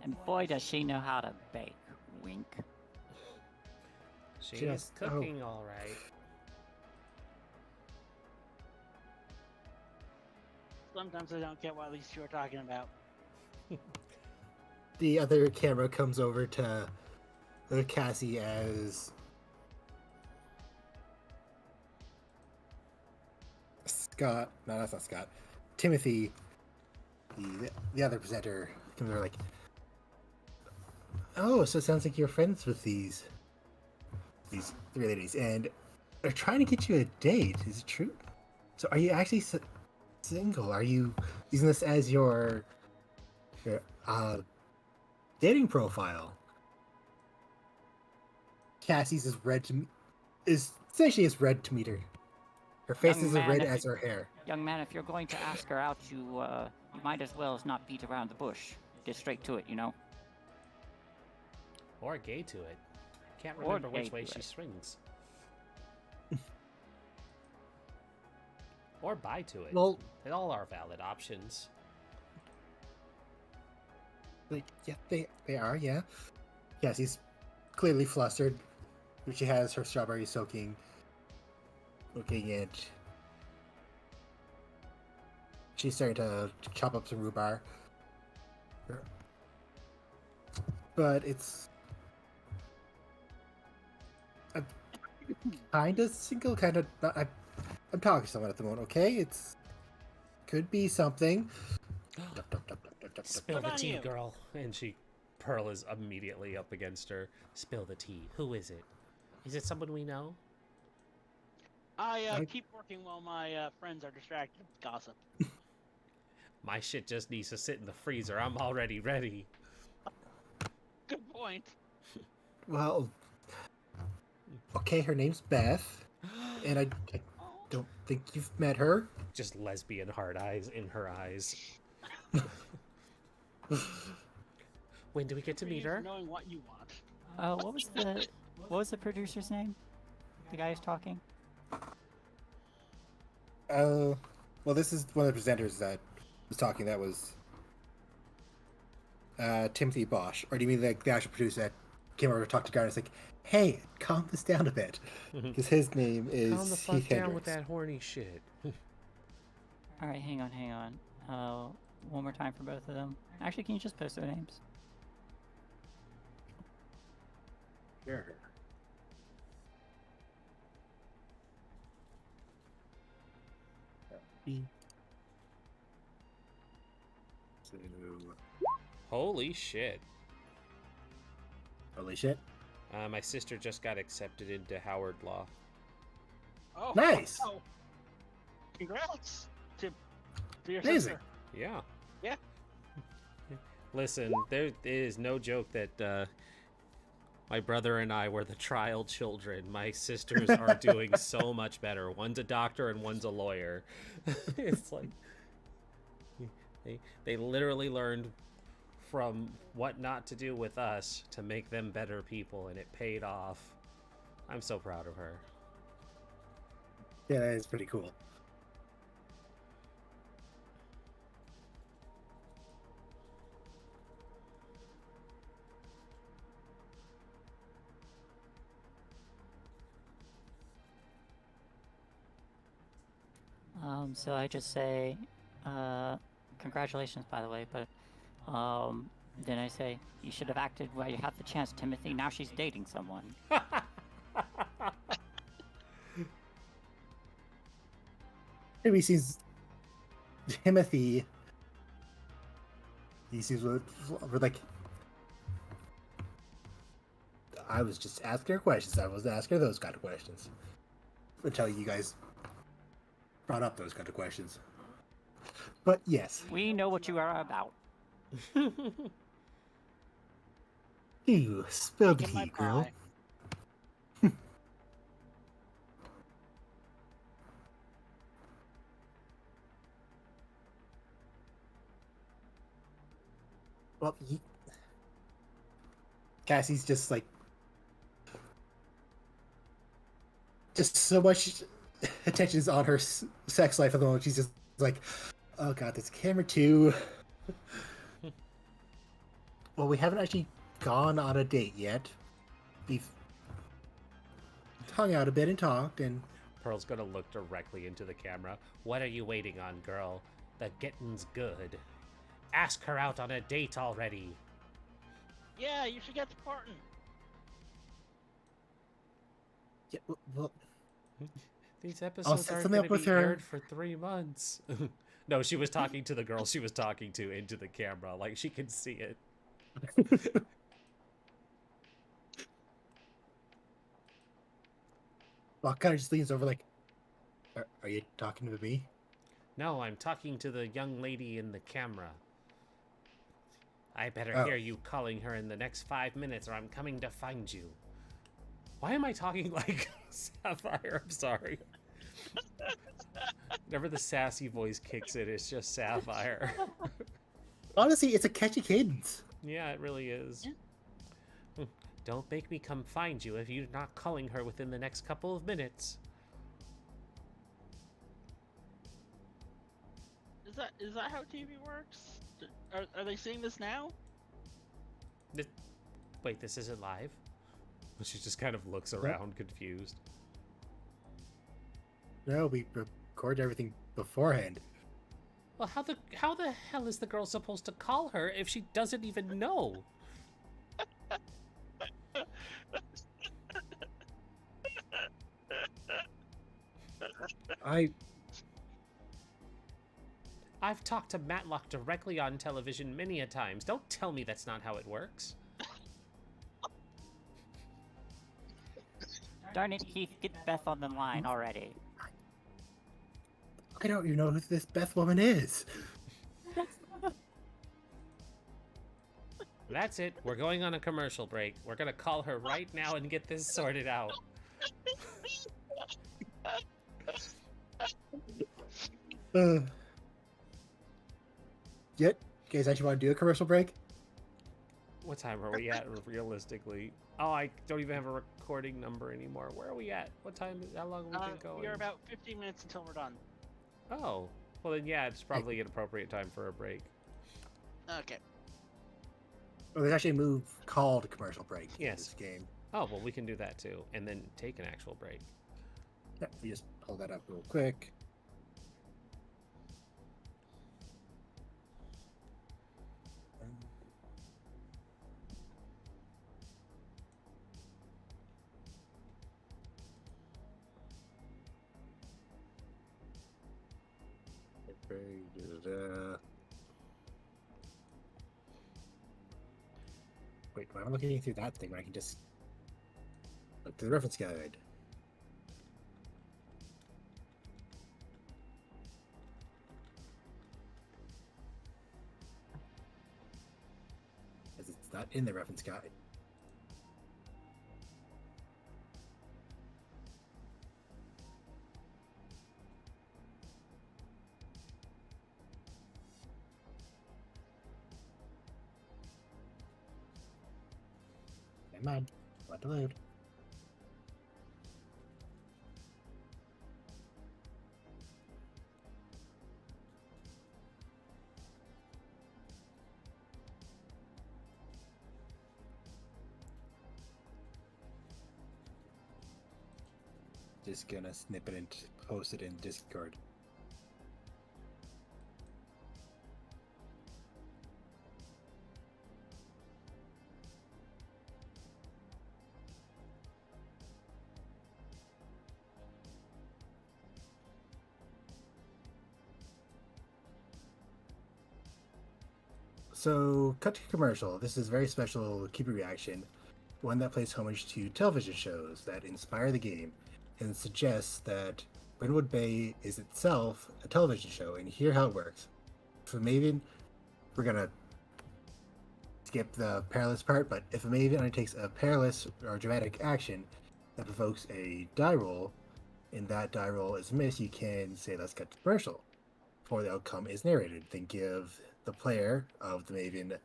And boy, does she know how to bake. Wink. She Just- is cooking all right. Sometimes I don't get what these two are talking about. The other camera comes over to Cassie as Scott. No, that's not Scott. Timothy, the other presenter, comes over like, "Oh, so it sounds like you're friends with these three ladies, and they're trying to get you a date. Is it true? So, are you actually single? Are you using this as your dating profile?" Cassie's is red to is essentially as red to meet her. Her face Young is as man, red if as you- her hair. Young man, if you're going to ask her out, you might as well as not beat around the bush. Get straight to it, you know? Or gay to it. Can't Or remember which gay way to she it. swings. Or bi to it. Well, They all are valid options. yeah, they are, yeah. Cassie's clearly flustered. She has her strawberry soaking looking it. She's starting to chop up some rhubarb. But it's I'm kind of single, kind of not. I'm talking to someone at the moment. Okay, it's could be something. Spill What the about tea, you? girl. And Pearl is immediately up against her. Spill the tea. Who is it? Is it someone we know? I keep working while my friends are distracted with gossip. My shit just needs to sit in the freezer. I'm already ready. Good point. Well, okay, her name's Beth, and I don't think you've met her. Just lesbian hard eyes in her eyes. When do we get to meet her? Knowing what you want. What was the producer's name? The guy who's talking? Well, this is one of the presenters that was talking. That was Timothy Bosch. Or do you mean like the actual producer that came over to talk to Garnet? It's like, hey, calm this down a bit, because his name is Calm the fuck Heath down with Hendricks. that horny shit. Alright, hang on. One more time for both of them. Actually, can you just post their names? Sure. So, Holy shit. holy shit! My sister just got accepted into Howard Law. Oh, Nice. Oh. Congrats to To your Amazing. sister. Yeah. Yeah. Listen, there is no joke that my brother and I were the trial children. My sisters are doing so much better. One's a doctor and one's a lawyer. It's like they literally learned from what not to do with us to make them better people, and it paid off. I'm so proud of her. Yeah, that is pretty cool. So I just say, congratulations, by the way, but, then I say, you should have acted while you have the chance, Timothy. Now she's dating someone. Maybe sees Timothy. He sees what we're like. I was just asking her questions. I was asking her those kind of questions. Until you guys brought up those kind of questions. But yes. We know what you are about. You spilled Taking my tea, girl. pie. Well, Cassie's just like so much attention is on her sex life at the moment. She's just like, oh god, this camera too. Well, we haven't actually gone on a date yet. We've hung out a bit and talked, and Pearl's gonna look directly into the camera. What are you waiting on, girl? The getting's good. Ask her out on a date already. Yeah, you should get to parting. yeah, well, These episodes set aren't something going up to with be her. aired for 3 months. No, she was talking to the girl she was talking to into the camera. Like, she can see it. well, kind of just leans over like, are you talking to me? No, I'm talking to the young lady in the camera. I better Oh. hear you calling her in the next 5 minutes or I'm coming to find you. Why am I talking like Sapphire? I'm sorry. Whenever the sassy voice kicks in, it's just Sapphire. Honestly, it's a catchy cadence. Yeah, it really is. Yeah. Don't make me come find you if you're not calling her within the next couple of minutes. Is that how TV works? Are they seeing this now? Wait, this isn't live? She just kind of looks around, confused. No, we record everything beforehand. Well, how the hell is the girl supposed to call her if she doesn't even know? I've talked to Matlock directly on television many a times. Don't tell me that's not how it works. Darn it, Heath, get Beth on the line already. I don't even know who this Beth woman is. That's it. We're going on a commercial break. We're gonna call her right now and get this sorted out. Yet, you guys actually want to do a commercial break? What time are we at, realistically? Oh, I don't even have a recording number anymore. Where are we at? What time? How long have we been going? We are about 15 minutes until we're done. Oh, well then, yeah, it's probably an appropriate time for a break. Okay. Well, there's actually a move called commercial break in Yes. this game. Oh, well, we can do that too, and then take an actual break. Yeah, you just pull that up real quick. Wait, why am I looking through that thing when I can just look to the reference guide? not in the reference guide. Never mind. Let it load. Just gonna snip it and post it in Discord. So, cut to commercial. This is a very special Keeper reaction, one that plays homage to television shows that inspire the game and suggests that Brindlewood Bay is itself a television show. And hear how it works. For Maven, we're gonna skip the perilous part, but if a Maven undertakes a perilous or dramatic action that provokes a die roll, and that die roll is missed, you can say, let's cut to commercial. Before the outcome is narrated, then give the player of the Maven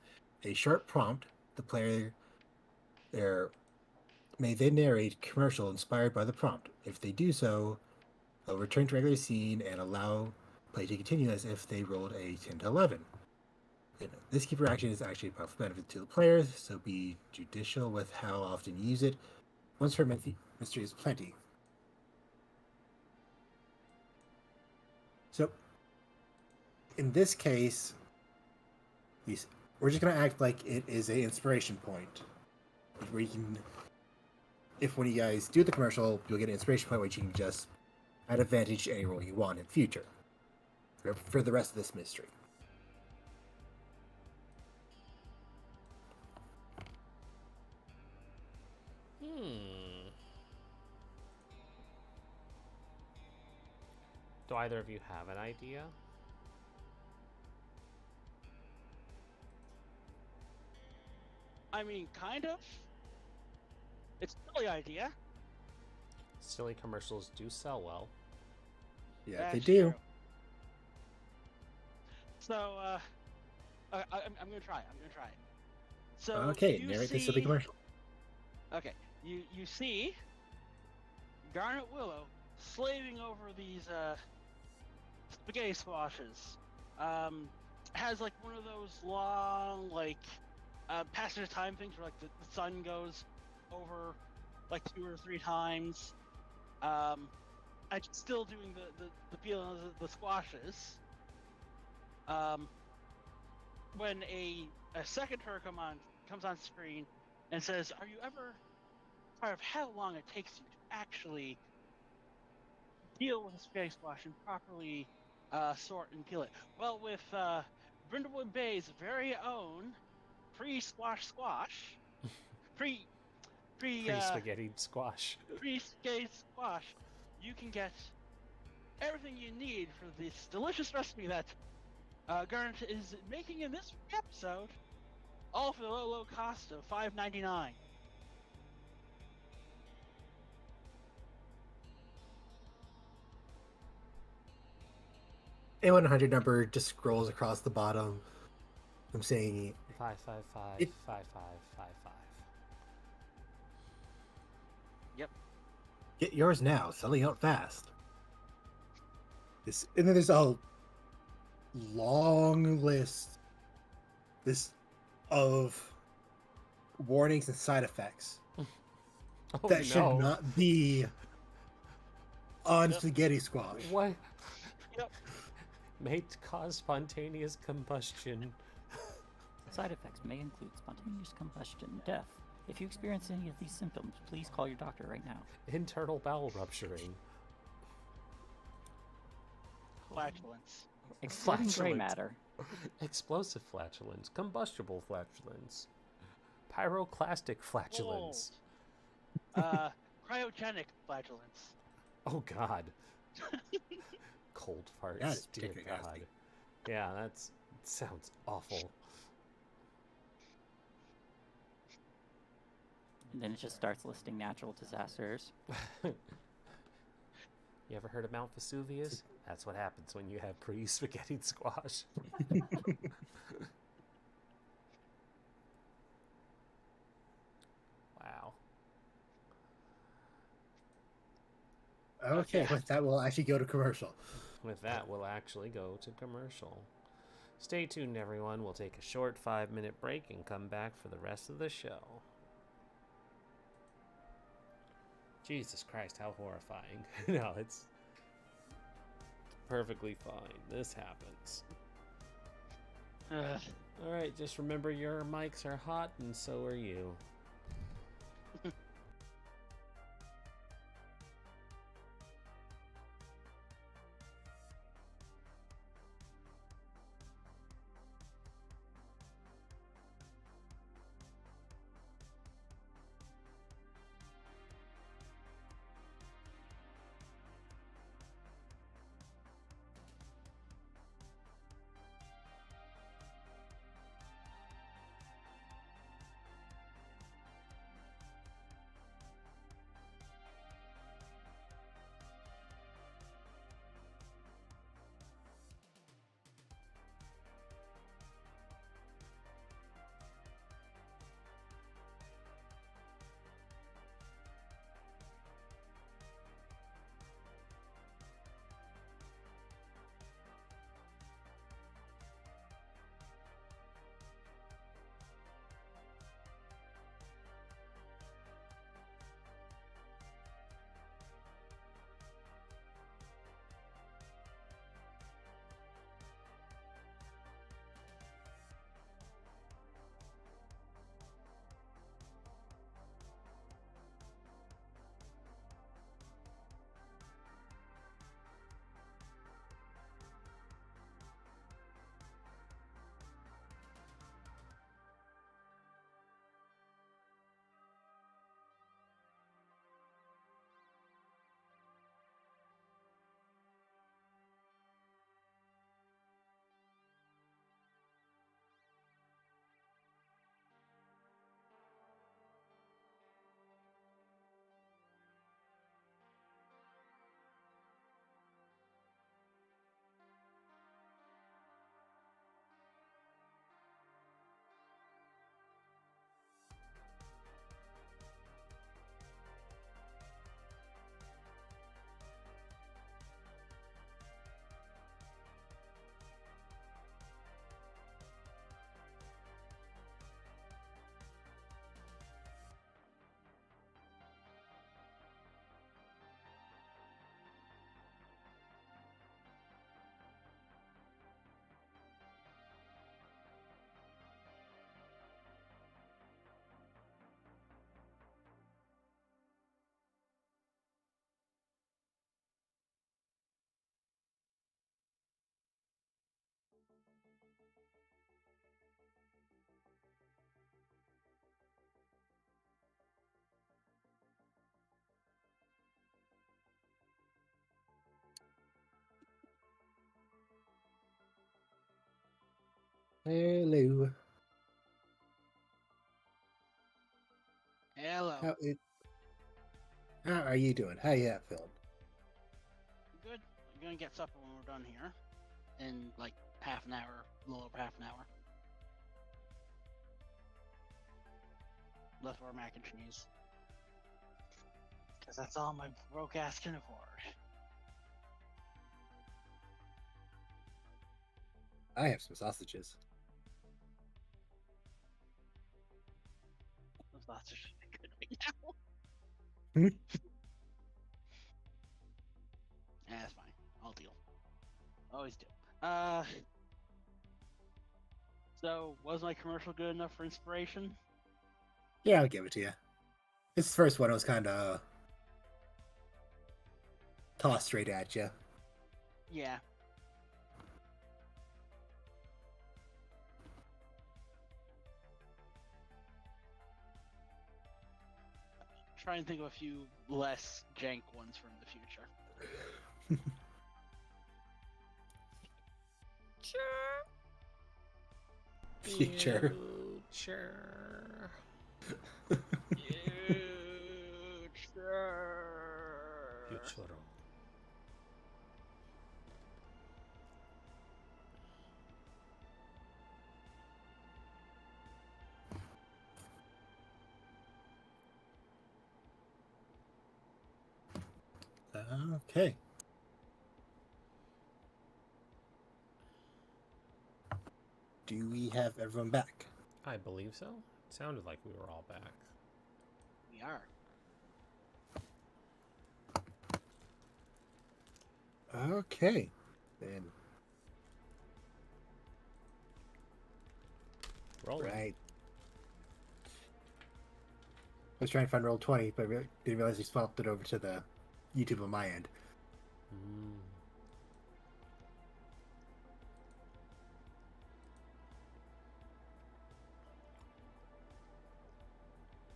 a short prompt. The player there may then narrate commercial inspired by the prompt. If they do so, they'll return to regular scene and allow play to continue as if they rolled a 10 to 11. This keeper action is actually a powerful benefit to the players, so be judicial with how often you use it. Once per mystery is plenty. So, in this case, we're just going to act like it is an inspiration point. Where you can, if when you guys do the commercial, you'll get an inspiration point which you can just add advantage to any role you want in future for the rest of this mystery. Do either of you have an idea? I mean, kind of. It's a silly idea. Silly commercials do sell well. Yeah, That's they do. true. So, I'm gonna try. I'm gonna try. So Okay, you narrate the see... silly commercial. Okay, you see Garnet Willow slaving over these spaghetti squashes. Has like one of those long passage of time things where like the sun goes over like 2 or 3 times. I'm still doing the peeling of the squashes. When a second her comes on screen and says, "Are you ever tired of how long it takes you to actually deal with a spaghetti squash and properly sort and peel it?" Well, with Brindlewood Bay's very own pre-squash, Pre-spaghetti squash. pre-spaghetti squash, you can get everything you need for this delicious recipe that Garnet is making in this episode, all for the low cost of $5.99. A 100 number just scrolls across the bottom. I'm saying 555 5555. Yep. get yours now, selling out fast. And then there's a long list of warnings and side effects Oh, that should no. not be on Yep. spaghetti squash. What? Yep. May cause spontaneous combustion. Side effects may include spontaneous combustion, death. If you experience any of these symptoms, please call your doctor right now. Internal bowel rupturing. Flatulence. Excluding gray Flatulence. matter. Explosive flatulence. Combustible flatulence. Pyroclastic flatulence. Cryogenic flatulence. Oh, God. Cold farts. That is Dear particularly God. nasty. Yeah, that sounds awful. then it just starts listing natural disasters. You ever heard of Mount Vesuvius? That's what happens when you have pre-spaghetti squash. Wow. Okay, Okay. with that, we'll actually go to commercial. With that, we'll actually go to commercial. Stay tuned, everyone. We'll take a short 5-minute break and come back for the rest of the show. Jesus Christ, how horrifying. No, it's perfectly fine. This happens. Alright, just remember your mics are hot and so are you. Hello. Hello. How are you doing? How you feeling? Good. I'm gonna get supper when we're done here. In like half an hour, a little over half an hour. Leftover mac and cheese. Because that's all my broke ass can afford. I have some sausages. Those thoughts are good right now. Hmm? Yeah, that's fine. I'll deal. Always do. So was my commercial good enough for inspiration? Yeah, I'll give it to you. This first one was kind of tossed straight at you. Yeah. Try and think of a few less jank ones from the future. Future. Future. Churro. Okay. Do we have everyone back? I believe so. It sounded like we were all back. We are. Okay. Then. Rolling. Right. I was trying to find roll 20, but didn't realize you swapped it over to the YouTube on my end. Mm.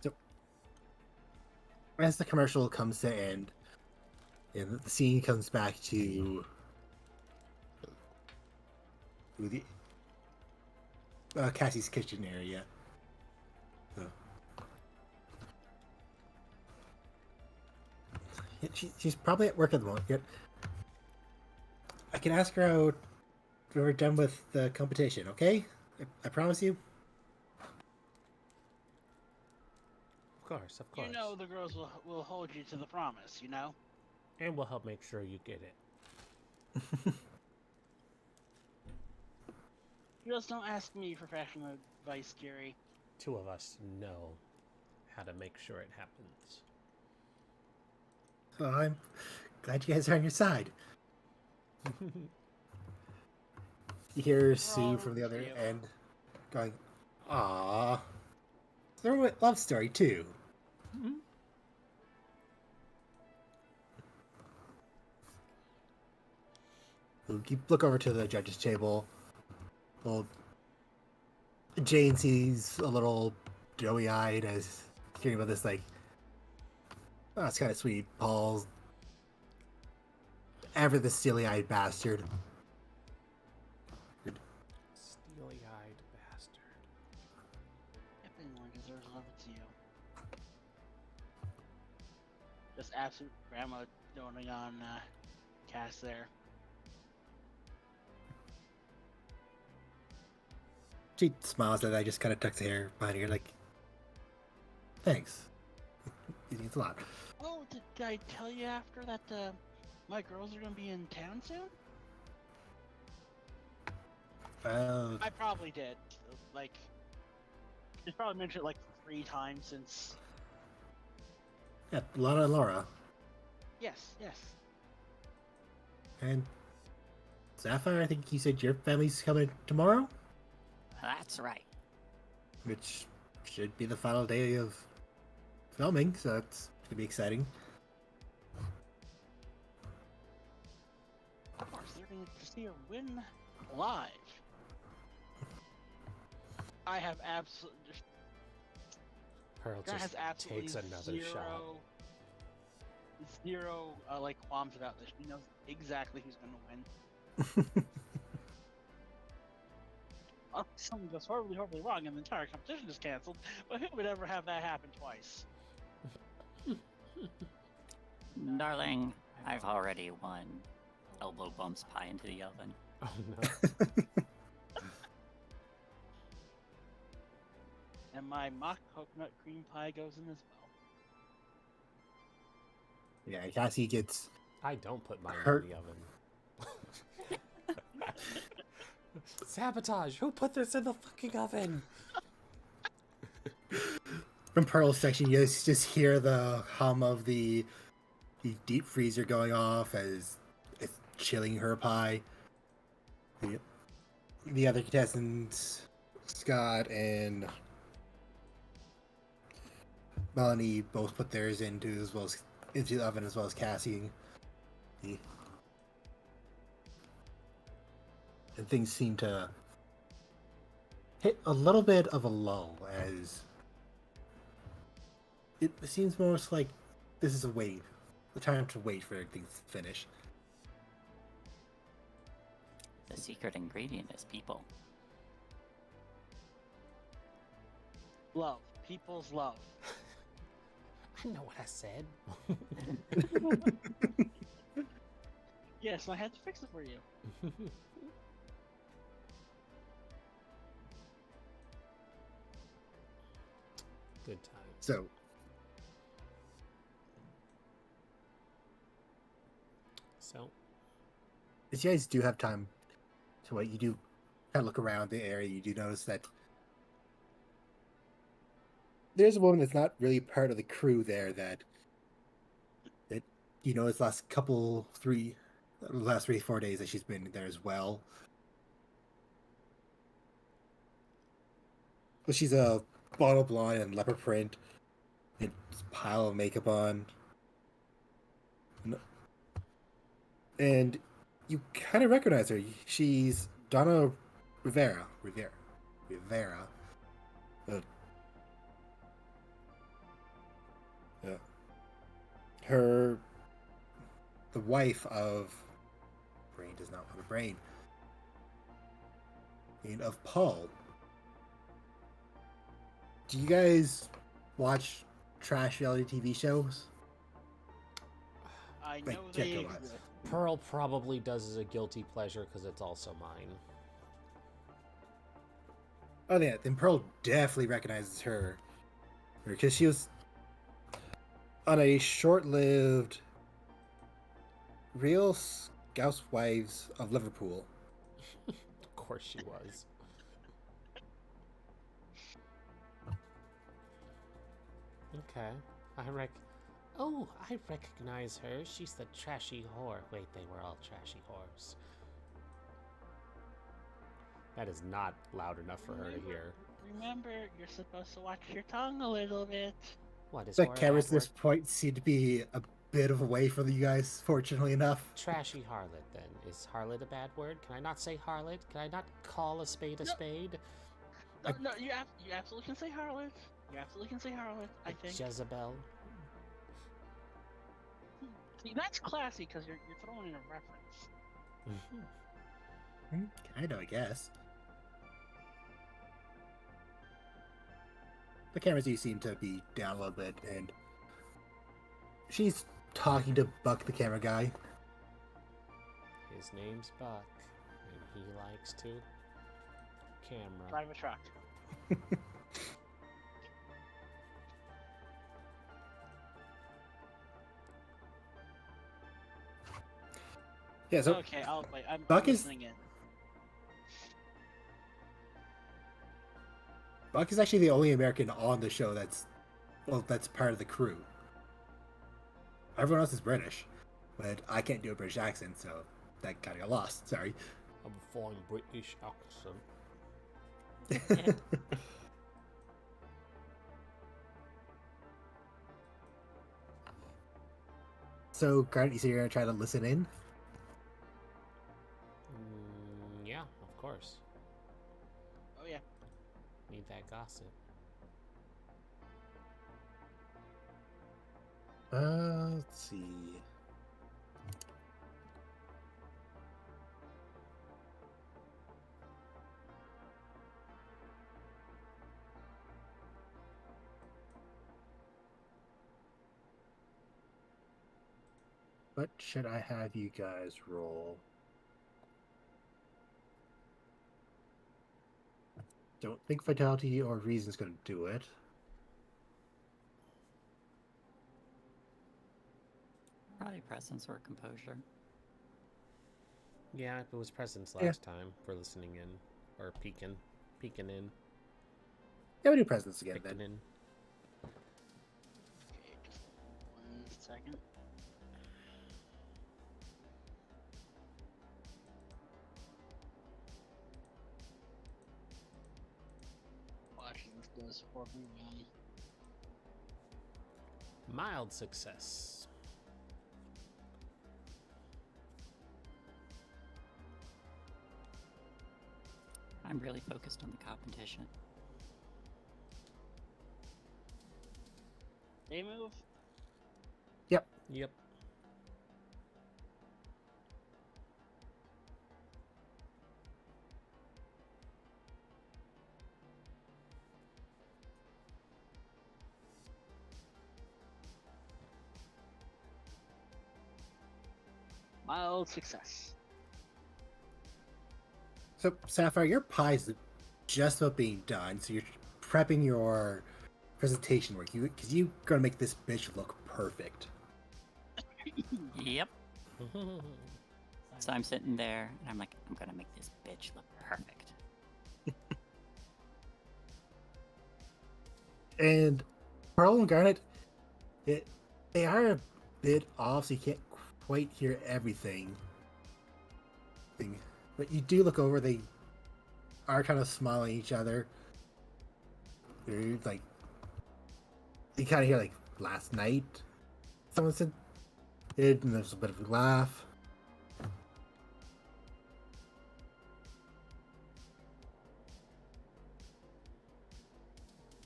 So, as the commercial comes to end, and the scene comes back to the Cassie's kitchen area. So, she's probably at work at the moment. Yet, I can ask her out when we're done with the competition, okay? I promise you. Of course, of course. You know the girls will hold you to the promise, you know? And we'll help make sure you get it. Just don't ask me for fashion advice, Gary. Two of us know how to make sure it happens. Well, I'm glad you guys are on your side. You hear Sue from the other end going, "Aww." They're a love story, too. Mm-hmm. You look over to the judge's table. Well, Jane sees a little doughy-eyed as hearing about this, like, oh, it's kind of sweet. Paul's ever the steely-eyed bastard. Steely-eyed bastard. Everyone deserves love, it's you. Just absolute grandma doting on Cass there. She smiles at that. I just kind of tucks her hair behind her, like, thanks. It means a lot. Oh, did I tell you after that my girls are going to be in town soon? I probably did. Like, she's probably mentioned it like 3 times since... Yeah, Lana and Laura. Yes. And Sapphire, I think you said your family's coming tomorrow? That's right. Which should be the final day of filming, so it's going to be exciting. Of course, they're going to see her win live. I have absolutely... Pearl Grant just has absolutely takes another shot. zero like qualms about this. She knows exactly who's going to win. Oh, something goes horribly wrong and the entire competition is canceled, but who would ever have that happen twice? Darling, I've already won. Elbow bumps pie into the oven. Oh no. And my mock coconut cream pie goes in as well. Yeah, Cassie gets I don't put mine Hurt. in the oven. Sabotage! Who put this in the fucking oven? from Pearl's section. You just hear the hum of the deep freezer going off as it's chilling her pie. The other contestants, Scott and Melanie, both put theirs into the oven as well as Cassie. And things seem to hit a little bit of a lull as it seems most like this is the time to wait for things to finish. The secret ingredient is people. Love. People's love. I know what I said. Yes, I had to fix it for you. Good time. So, as you guys do have time to wait, you do kind of look around the area. You do notice that there's a woman that's not really part of the crew there that you know, it's last 3-4 days that she's been there as well. But she's a bottle blonde and leopard print, and pile of makeup on, and you kind of recognize her. She's Donna Rivera. Uh, her, the wife of brain does not want a brain. And of Paul. Do you guys watch trash reality TV shows? I Like know they Jekka was. exist. Pearl probably does as a guilty pleasure because it's also mine. Oh yeah, then Pearl definitely recognizes her because she was on a short-lived Real Housewives of Liverpool. Of course she was. Okay. Oh, I recognize her. She's the trashy whore. Wait, they were all trashy whores. That is not loud enough for her to hear. Remember, you're supposed to watch your tongue a little bit. What is The whore a cameras bad at this word? point seem to be a bit of a way for you guys, fortunately enough. Trashy harlot, then. Is harlot a bad word? Can I not say harlot? Can I not call a spade a No. spade? No, you absolutely can say harlot. You absolutely can say harlot, I think. Jezebel? See, that's classy because you're throwing in a reference. Kind of, I guess. The cameras do seem to be down a little bit, and she's talking to Buck, the camera guy. His name's Buck, and he likes to camera. Drive a truck. Yeah, so Okay, I'll wait. I'm Buck is- listening in. Buck is actually the only American on the show that's part of the crew. Everyone else is British, but I can't do a British accent, so that kind of got lost. Sorry. I'm a fine British accent. So, Garnet, you said you're gonna try to listen in? Yeah, of course. Oh yeah. Need that gossip. Let's see. What should I have you guys roll? Don't think Vitality or Reason's gonna do it. Probably presence or composure. Yeah, it was presence Yeah. last time for listening in. Or peeking in. Yeah, we do presence again Picking then. in. Okay, just 1 second. Watching this does for me. Mild success. I'm really focused on the competition. They move. Yep. Mild success. So, Sapphire, your pie's just about being done, so you're prepping your presentation work. Because you're going to make this bitch look perfect. Yep. So I'm sitting there, and I'm like, I'm gonna make this bitch look perfect. And Pearl and Garnet, they are a bit off, so you can't quite hear everything. But you do look over, they are kind of smiling at each other. They're like, you kind of hear like, last night, someone said it, and there's a bit of a laugh.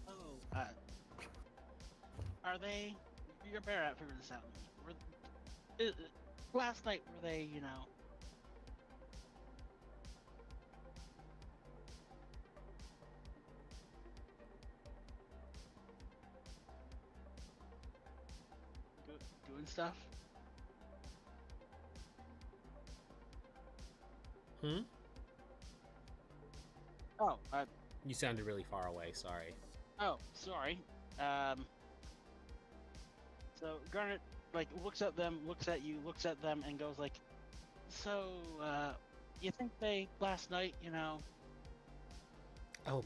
Oh, are they? You're better at figuring this out than me. Last night, were they, you know? Doing stuff? Hmm? Oh, You sounded really far away, sorry. oh, sorry. So Garnet like looks at them, looks at you, looks at them, and goes like, "So, you think they last night, you know?" Oh,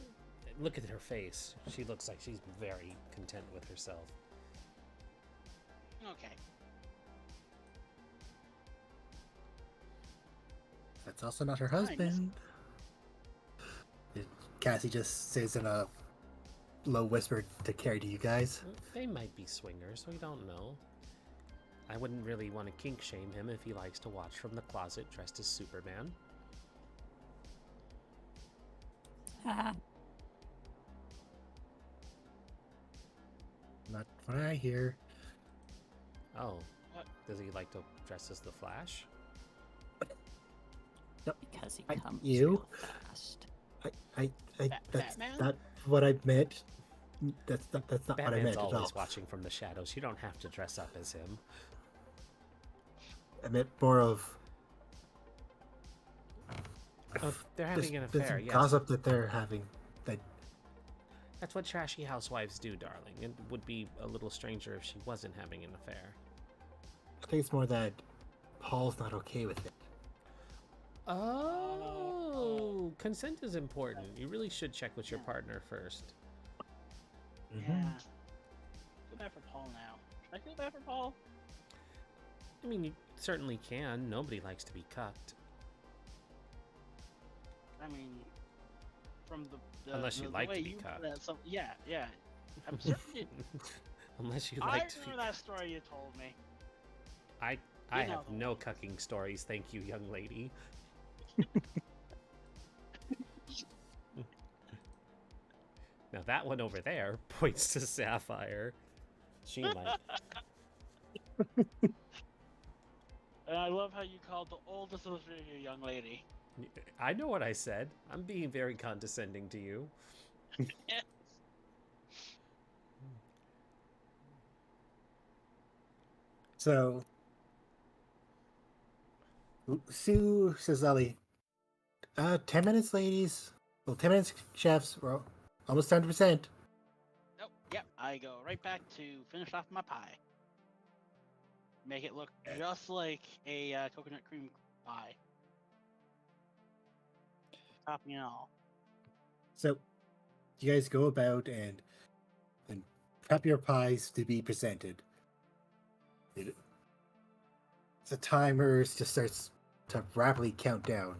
look at her face. She looks like she's very content with herself. Okay. That's also not her Fine, husband. Cassie just says in a low whisper to carry to you guys. They might be swingers, we don't know. I wouldn't really want to kink shame him if he likes to watch from the closet dressed as Superman. Ah, Not what I hear. Oh, What? does he like to dress as the Flash? because he I- comes you? real fast. That's Batman? not what I meant. That's not what I Batman's meant at all. always watching from the shadows. You don't have to dress up as him. I meant more of. Oh, they're having an There's affair, some yes. gossip that they're having. That That's what trashy housewives do, darling. It would be a little stranger if she wasn't having an affair. I think it's more that Paul's not okay with it. Oh, consent is important. You really should check with your Yeah. partner first. Mm-hmm. Yeah. Feel bad for Paul now. Should I feel bad for Paul? I mean, you certainly can. Nobody likes to be cucked. I mean, from the Unless you the like way to be you put cucked. that, so, yeah. I'm certain. Unless you I like to be remember that story you told me. I You know have the no one. cucking stories, thank you, young lady. Now that one over there points to Sapphire. She might. And I love how you called the oldest of the three of you young lady. I know what I said. I'm being very condescending to you. Yes. So, Sue says, "Ali, 10 minutes, ladies. Well, 10 minutes, chefs. We're almost 100%. Nope. Yep. I go right back to finish off my pie. Make it look just like a coconut cream pie. Topping and all. So, you guys go about and prep your pies to be presented. The timer just starts to rapidly count down.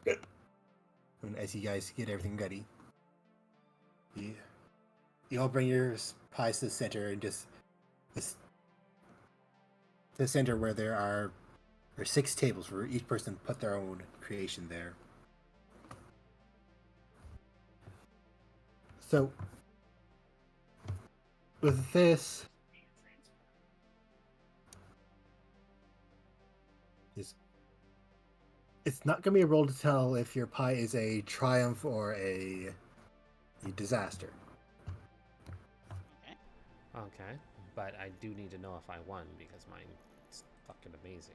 And as you guys get everything ready, you all bring your pies to the center and just the center where there are 6 tables where each person put their own creation there. So with this, it's not going to be a roll to tell if your pie is a triumph or a disaster. Okay. Okay, but I do need to know if I won because mine's fucking amazing.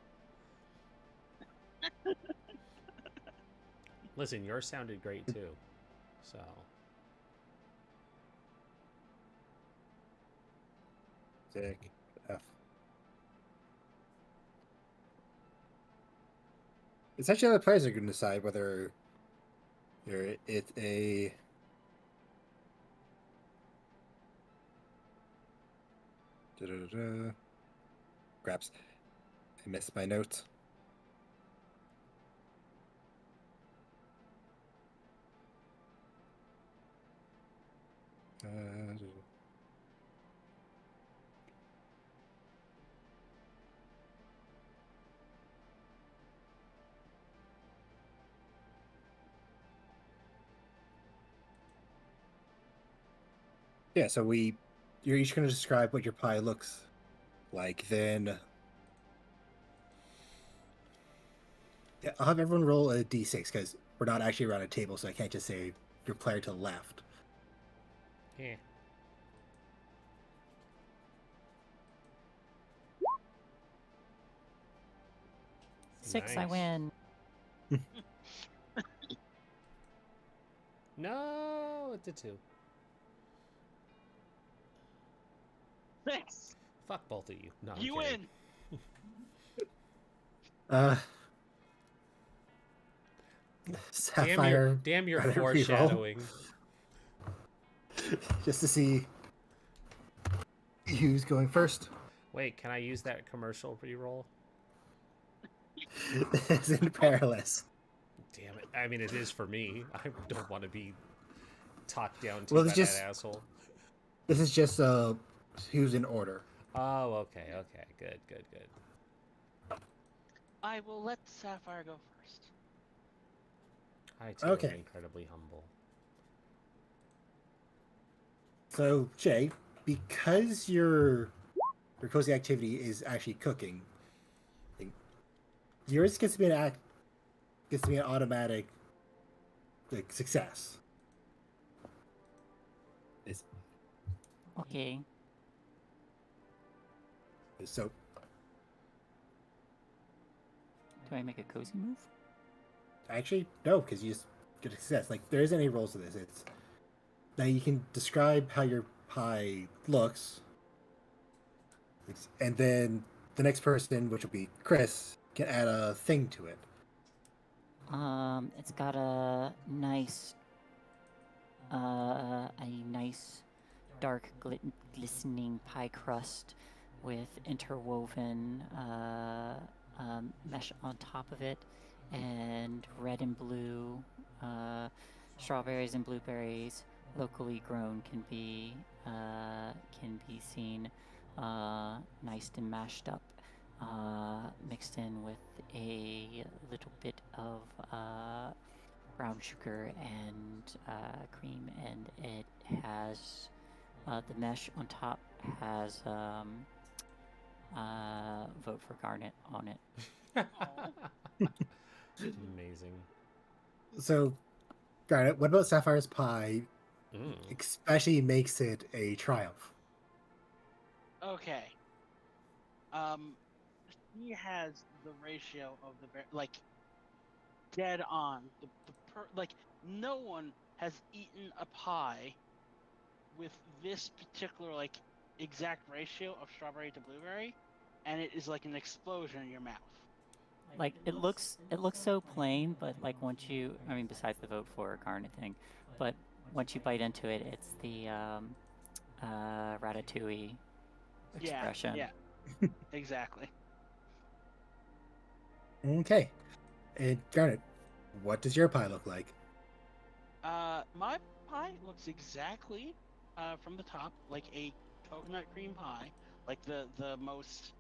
Listen, yours sounded great too. So Sick. F. It's actually other players are going to decide whether it's a. Da-da-da-da. Graps. I missed my notes. Yeah, so you're each going to describe what your pie looks like. Then yeah, I'll have everyone roll a d6 because we're not actually around a table, so I can't just say your player to the left. yeah. Six, I Nice. win. No, it's a 2. 6. Fuck both of you. No, I'm You kidding. win. Sapphire. Damn your rather reroll. foreshadowing. Just to see who's going first. Wait, can I use that commercial reroll? It's in perilous. Damn it. I mean, it is for me. I don't want to be talked down to Well, by it's just- that asshole. This is just who's in order. Oh, okay. Good. I will let Sapphire go first. I too am Okay. incredibly humble. So, Jay, because your cozy activity is actually cooking, yours gets to be an automatic success. Okay. So Do I make a cozy move? actually no, because you just get a success. Like there isn't any rolls to this. It's now you can describe how your pie looks, and then the next person, which will be Chris, can add a thing to it. It's got a nice dark glistening pie crust with interwoven mesh on top of it, and red and blue strawberries and blueberries, locally grown, can be seen, niced and mashed up, mixed in with a little bit of brown sugar and cream, and it has the mesh on top has vote for Garnet on it. Amazing. So, Garnet, what about Sapphire's pie? Mm. Especially makes it a triumph. Okay. He has the ratio of the dead on. No one has eaten a pie with this particular exact ratio of strawberry to blueberry, and it is like an explosion in your mouth. Like it looks so plain, but like once you, I mean, besides the vote for Garnet thing, but once you bite into it, it's the ratatouille expression. Yeah, exactly. Okay. And Garnet, what does your pie look like? My pie looks exactly from the top like a coconut cream pie, like the most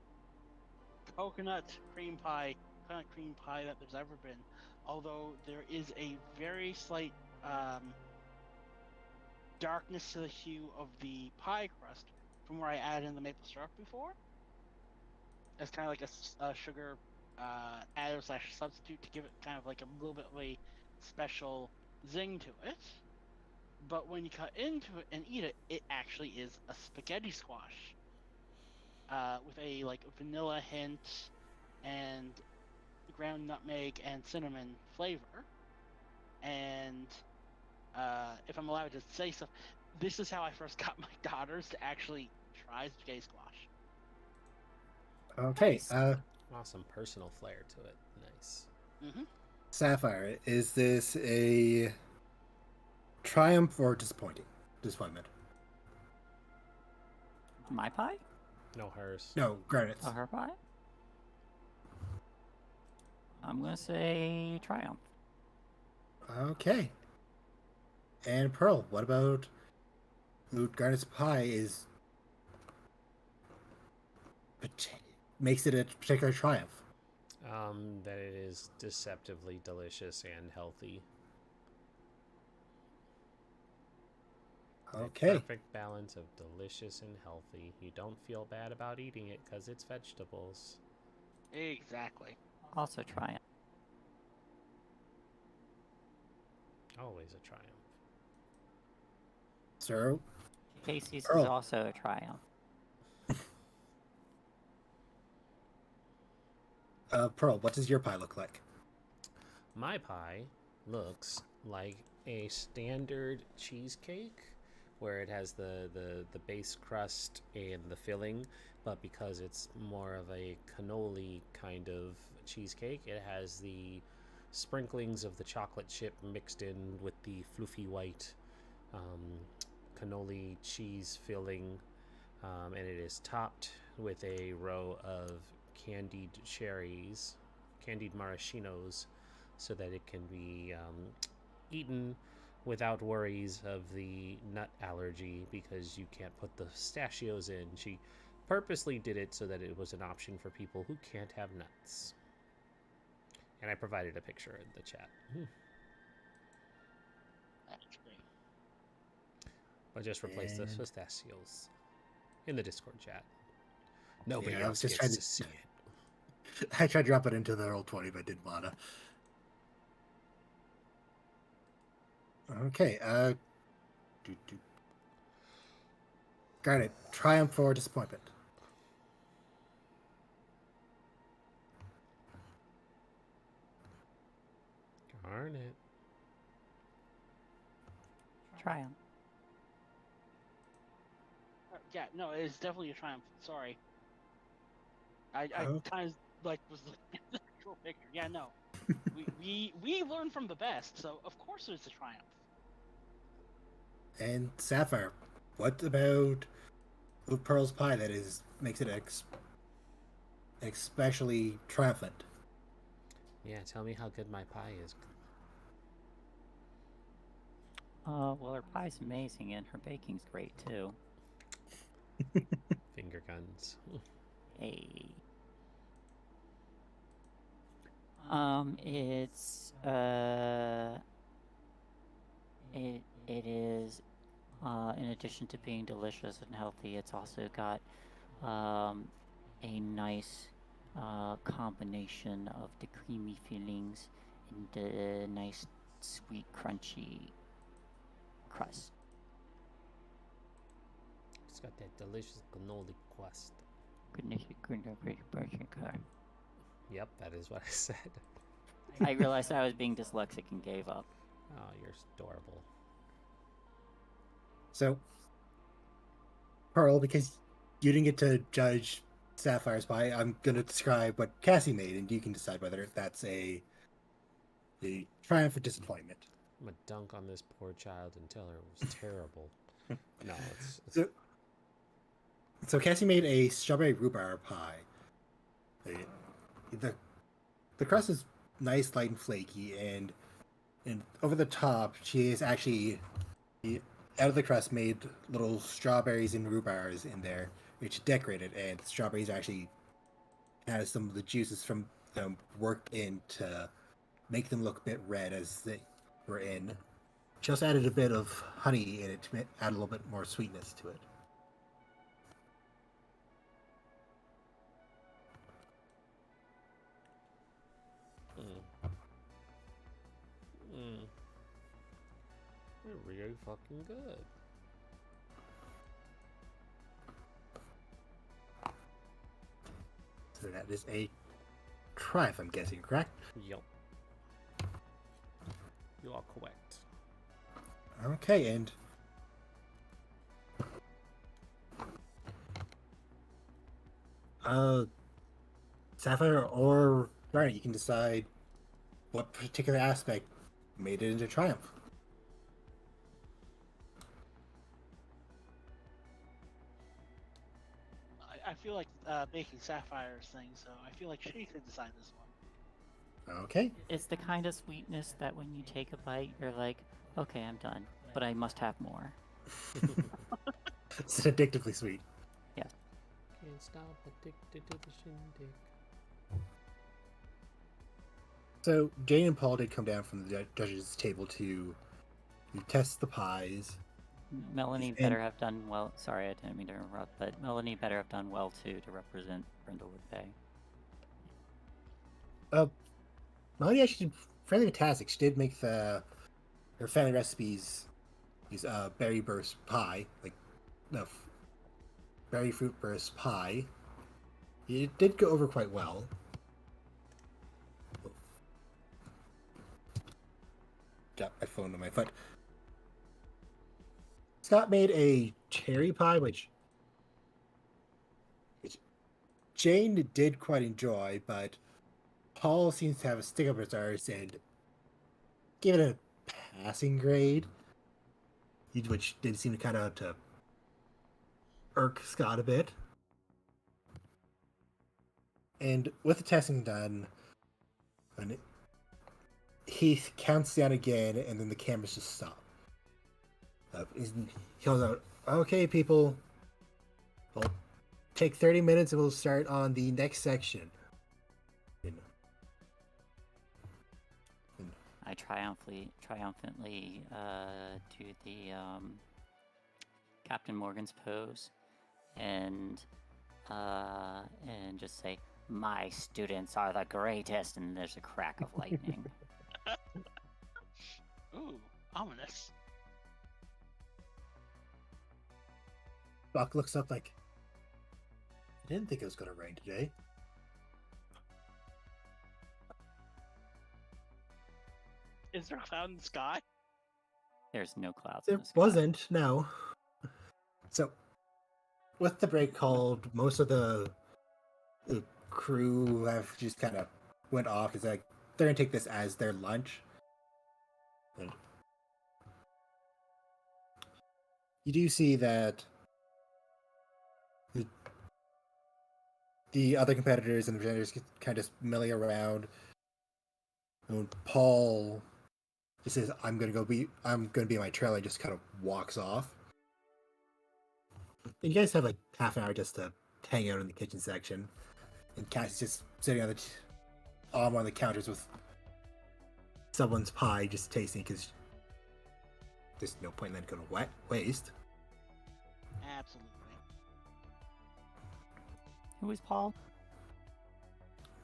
coconut cream pie that there's ever been. Although there is a very slight darkness to the hue of the pie crust from where I added in the maple syrup before. As kind of like a sugar adder / substitute to give it kind of like a little bit of a special zing to it. But when you cut into it and eat it, it actually is a spaghetti squash with a vanilla hint and ground nutmeg and cinnamon flavor. And if I'm allowed to say so, this is how I first got my daughters to actually try spaghetti squash. Okay, Nice. Awesome personal flair to it. Nice. Mm-hmm. Sapphire, is this a triumph or disappointment? My pie? No, hers. No, Garnet's. Oh, her pie? I'm gonna say triumph. Okay. And Pearl, what about Garnet's pie is makes it a particular triumph? That it is deceptively delicious and healthy. Okay. A perfect balance of delicious and healthy. You don't feel bad about eating it because it's vegetables. Exactly. Also triumph. Always a triumph. So, Casey's Pearl. is also a triumph. Pearl, what does your pie look like? My pie looks like a standard cheesecake where it has the base crust and the filling, but because it's more of a cannoli kind of cheesecake, it has the sprinklings of the chocolate chip mixed in with the floofy white cannoli cheese filling, and it is topped with a row of candied cherries, candied maraschinos, so that it can be eaten without worries of the nut allergy because you can't put the pistachios in. She purposely did it so that it was an option for people who can't have nuts. And I provided a picture in the chat. That's great. But just replace the And- pistachios in the Discord chat. Nobody Yeah, I was else just gets trying to see it. I tried to drop it into the Roll20, but didn't wanna. Okay, Garnet, triumph or disappointment? Darn it. Triumph. Yeah, no, it's definitely a triumph. Sorry. I Oh. kind of like was looking at the actual picture. Yeah, no. we learn from the best, so of course it's a triumph. And Sapphire, what about Pearl's pie that makes it especially triumphant? Yeah, tell me how good my pie is. Well, her pie's amazing and her baking's great too. Finger guns. Hey. It's it is in addition to being delicious and healthy, it's also got a nice combination of the creamy fillings and the nice sweet crunchy crust. It's got that delicious cannoli crust. Yep, that is what I said. I realized I was being dyslexic and gave up. Oh, you're adorable. So, Pearl, because you didn't get to judge Sapphire's pie, I'm going to describe what Cassie made, and you can decide whether that's a triumph or disappointment. I'm gonna dunk on this poor child and tell her it was terrible. No, it's So Cassie made a strawberry rhubarb pie. The crust is nice, light, and flaky, and over the top, she has actually, out of the crust, made little strawberries and rhubarbs in there, which decorated, and strawberries actually has some of the juices from them worked in to make them look a bit red as they were in. She also added a bit of honey in it to add a little bit more sweetness to it. They're really fucking good. So that is a Triumph, I'm guessing, correct? Yup. You are correct. Okay, and Sapphire or Garnet, you can decide what particular aspect made it into Triumph. I feel like making Sapphire's thing, so I feel like she could decide this one. Okay. It's the kind of sweetness that when you take a bite, you're like, okay, I'm done, but I must have more. It's addictively sweet. Yes. Can't stop addicted to the shindig. So Jane and Paul did come down from the judges' table to test the pies. Melanie And- better have done well. Sorry, I didn't mean to interrupt, but Melanie better have done well too to represent Brindlewood Bay. Melanie actually did fairly fantastic. She did make her family recipes use berry burst pie, berry fruit burst pie. It did go over quite well. Got my phone on my foot. Scott made a cherry pie, which Jane did quite enjoy, but Paul seems to have a stick up his arse and give it a passing grade, which did seem to kind of to irk Scott a bit. And with the testing done, and he counts down again, and then the cameras just stop. He yells out, "Okay, people, we'll take 30 minutes and we'll start on the next section." I triumphantly do the Captain Morgan's pose, and just say, "My students are the greatest," and there's a crack of lightning. Ooh, ominous. Buck looks up like, "I didn't think it was going to rain today." Is there a cloud in the sky? There's no clouds in It the sky. wasn't, no. So, with the break called, most of the crew have just kind of went off because they're going to take this as their lunch. And you do see that the other competitors and the presenters kind of just milling around. And Paul just says, I'm gonna be in my trailer," and just kind of walks off. And you guys have like half an hour just to hang out in the kitchen section. And Cassie's just sitting on one of the counters with someone's pie, just tasting, because there's no point in letting it go to waste. Absolutely. Who is Paul?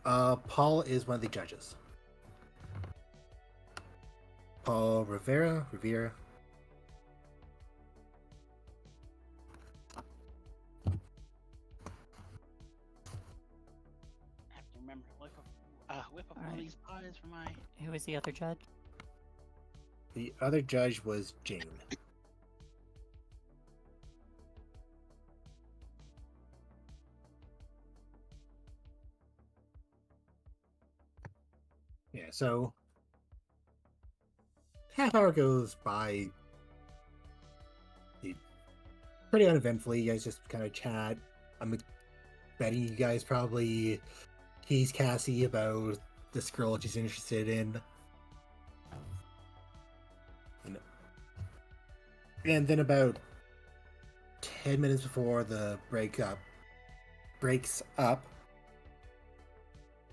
Paul is one of the judges. Paul Rivera. I have to remember to whip up one of Alright. these pies for my. Who is the other judge? The other judge was Jane. Yeah, so half hour goes by pretty uneventfully. You guys just kind of chat. I'm betting you guys probably tease Cassie about this girl she's interested in. And then about 10 minutes before the breaks up,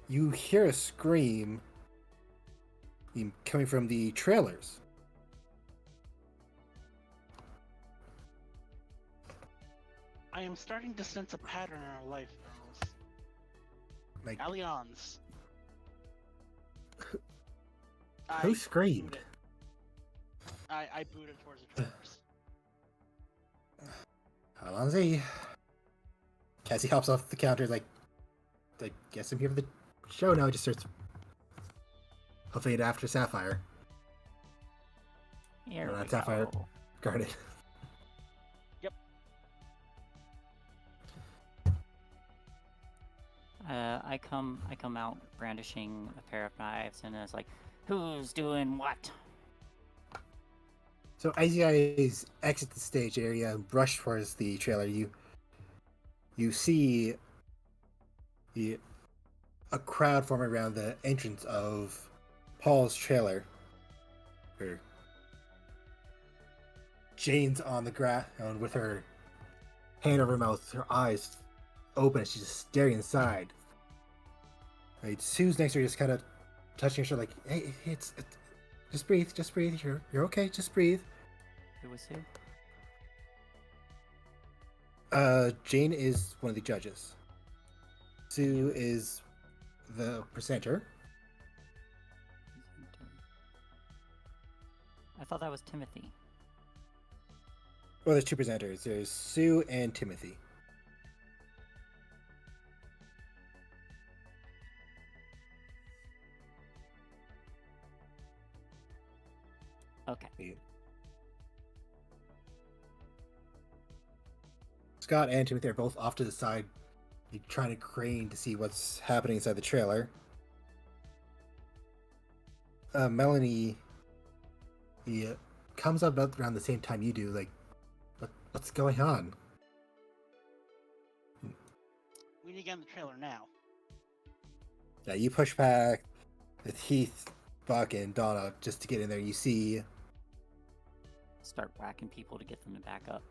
you hear a scream coming from the trailers. I am starting to sense a pattern in our life, girls. Like, Allianz. who screamed? I booted towards the trailers. Alonzi. Cassie hops off the counter, like, I guess I'm here for the show now just starts huffing after Sapphire. Here Not we Sapphire. go. Garnet. I come out brandishing a pair of knives, and it's like, who's doing what? So as you guys exit the stage area and rush towards the trailer, you see a crowd forming around the entrance of Paul's trailer. Where Jane's on the ground with her hand over her mouth, her eyes open, and she's just staring inside. Right, Sue's next to her, just kind of touching her shoulder, like, "Hey, just breathe, just breathe. You're okay. Just breathe." Who was who? Jane is one of the judges. Sue is the presenter. I thought that was Timothy. Well, there's two presenters. There's Sue and Timothy. Okay. Scott and Timothy are both off to the side, trying to crane to see what's happening inside the trailer. Melanie, he comes up about around the same time you do. Like, what's going on? We need to get in the trailer now. Yeah, you push back with Heath, Buck, and Donna just to get in there. You see, Start whacking people to get them to back up.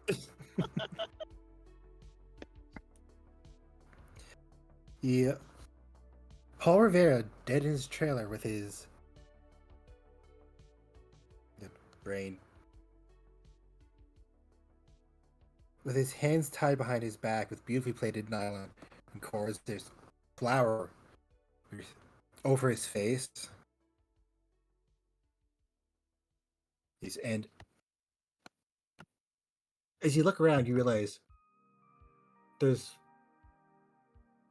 Paul Rivera dead in his trailer with his brain. With his hands tied behind his back with beautifully plaited nylon and cords, there's flour over his face. And as you look around, you realize there's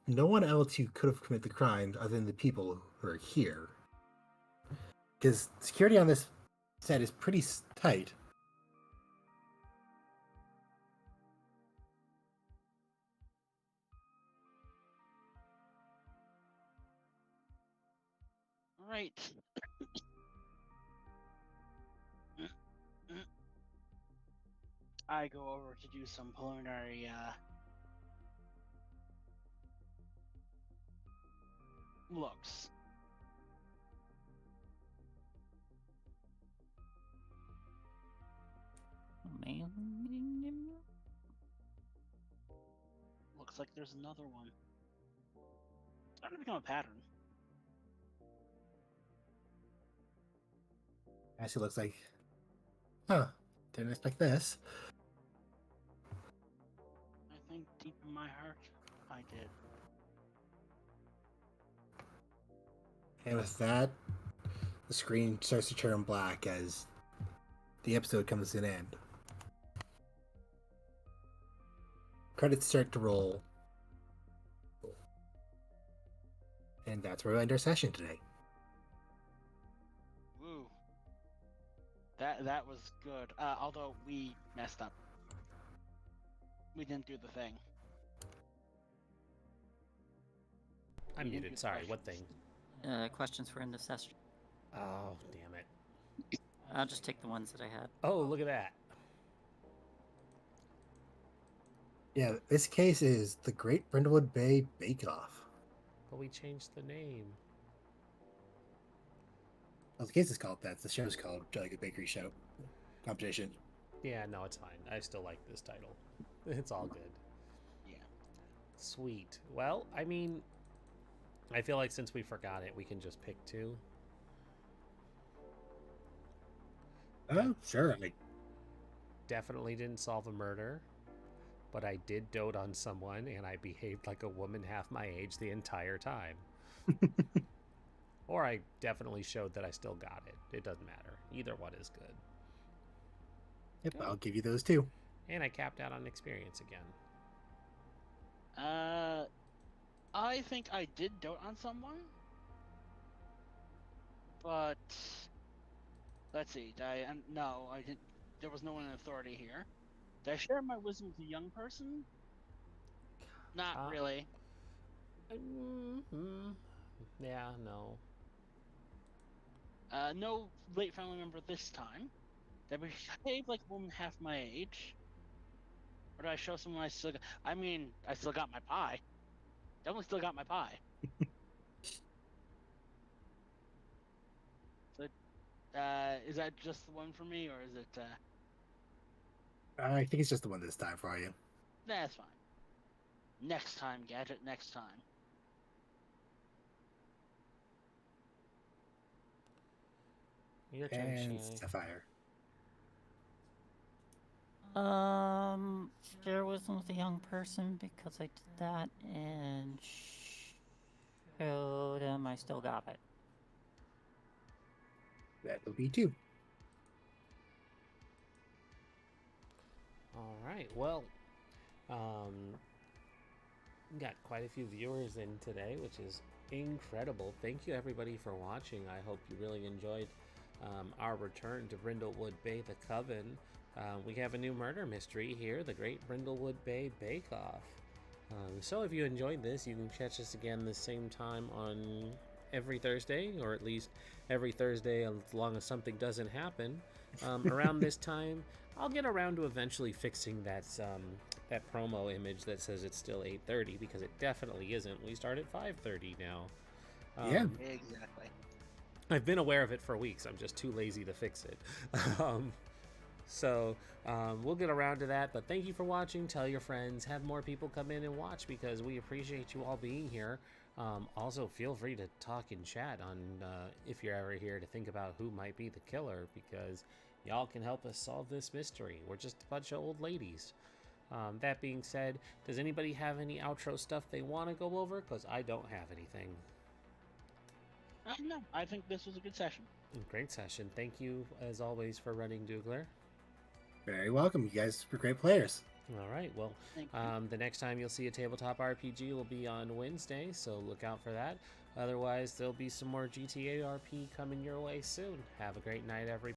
no one else who could have committed the crime other than the people who are here. Because security on this set is pretty tight. Right. I go over to do some preliminary looks. Looks like there's another one. It's starting to become a pattern. Actually looks like, didn't expect this. I think deep in my heart, I did. And with that, the screen starts to turn black as the episode comes to an end. Credits start to roll. And that's where we end our session today. Woo. That was good. Although we messed up. We didn't do the thing. I'm muted. Sorry, what thing? Questions for end of session. Oh, damn it. I'll just take the ones that I had. Oh, look at that. Yeah, this case is the Great Brindlewood Bay Bake Off. But we changed the name. Well, the case is called that. The show's called Jolly Good Bakery Show Competition. Yeah, no, it's fine. I still like this title. It's all good. Yeah. Sweet. Well, I mean, I feel like since we forgot it, we can just pick two. Oh, sure. Definitely didn't solve a murder, but I did dote on someone, and I behaved like a woman half my age the entire time. Or I definitely showed that I still got it. It doesn't matter. Either one is good. Yep, Good. I'll give you those two. And I capped out on experience again. I think I did dote on someone, But let's see. No, I didn't. There was no one in authority here. Did I share my wisdom with a young person? Not Uh, really. mm-hmm. Yeah, no. No late family member this time. Did I behave like a woman half my age? Or did I show someone I still got? I mean, I still got my pie. Definitely still got my pie. So, is that just the one for me, or is it? I think it's just the one this time for you. That's fine. Next time, Gadget. Next time. Your turn, And Shay. Sapphire. Share wisdom with a young person because I did that and showed him I still got it. That'll be 2. All right. Well, got quite a few viewers in today, which is incredible. Thank you everybody for watching. I hope you really enjoyed our return to Brindlewood Bay, the Coven. We have a new murder mystery here, the Great Brindlewood Bay Bake Off. So if you enjoyed this, you can catch us again the same time on every Thursday, or at least every Thursday as long as something doesn't happen. Around this time, I'll get around to eventually fixing that promo image that says it's still 8:30, because it definitely isn't. We start at 5:30 now. Yeah. Exactly. I've been aware of it for weeks. I'm just too lazy to fix it. So we'll get around to that. But thank you for watching. Tell your friends. Have more people come in and watch, because we appreciate you all being here. Also, feel free to talk in chat on if you're ever here to think about who might be the killer, because y'all can help us solve this mystery. We're just a bunch of old ladies. That being said, does anybody have any outro stuff they want to go over? Because I don't have anything. No, I think this was a good session. Great session. Thank you, as always, for running Dougler. Very welcome. You guys were great players. All right. Well, Thank you. the next time you'll see a tabletop RPG will be on Wednesday, so look out for that. Otherwise, there'll be some more GTA RP coming your way soon. Have a great night, everybody.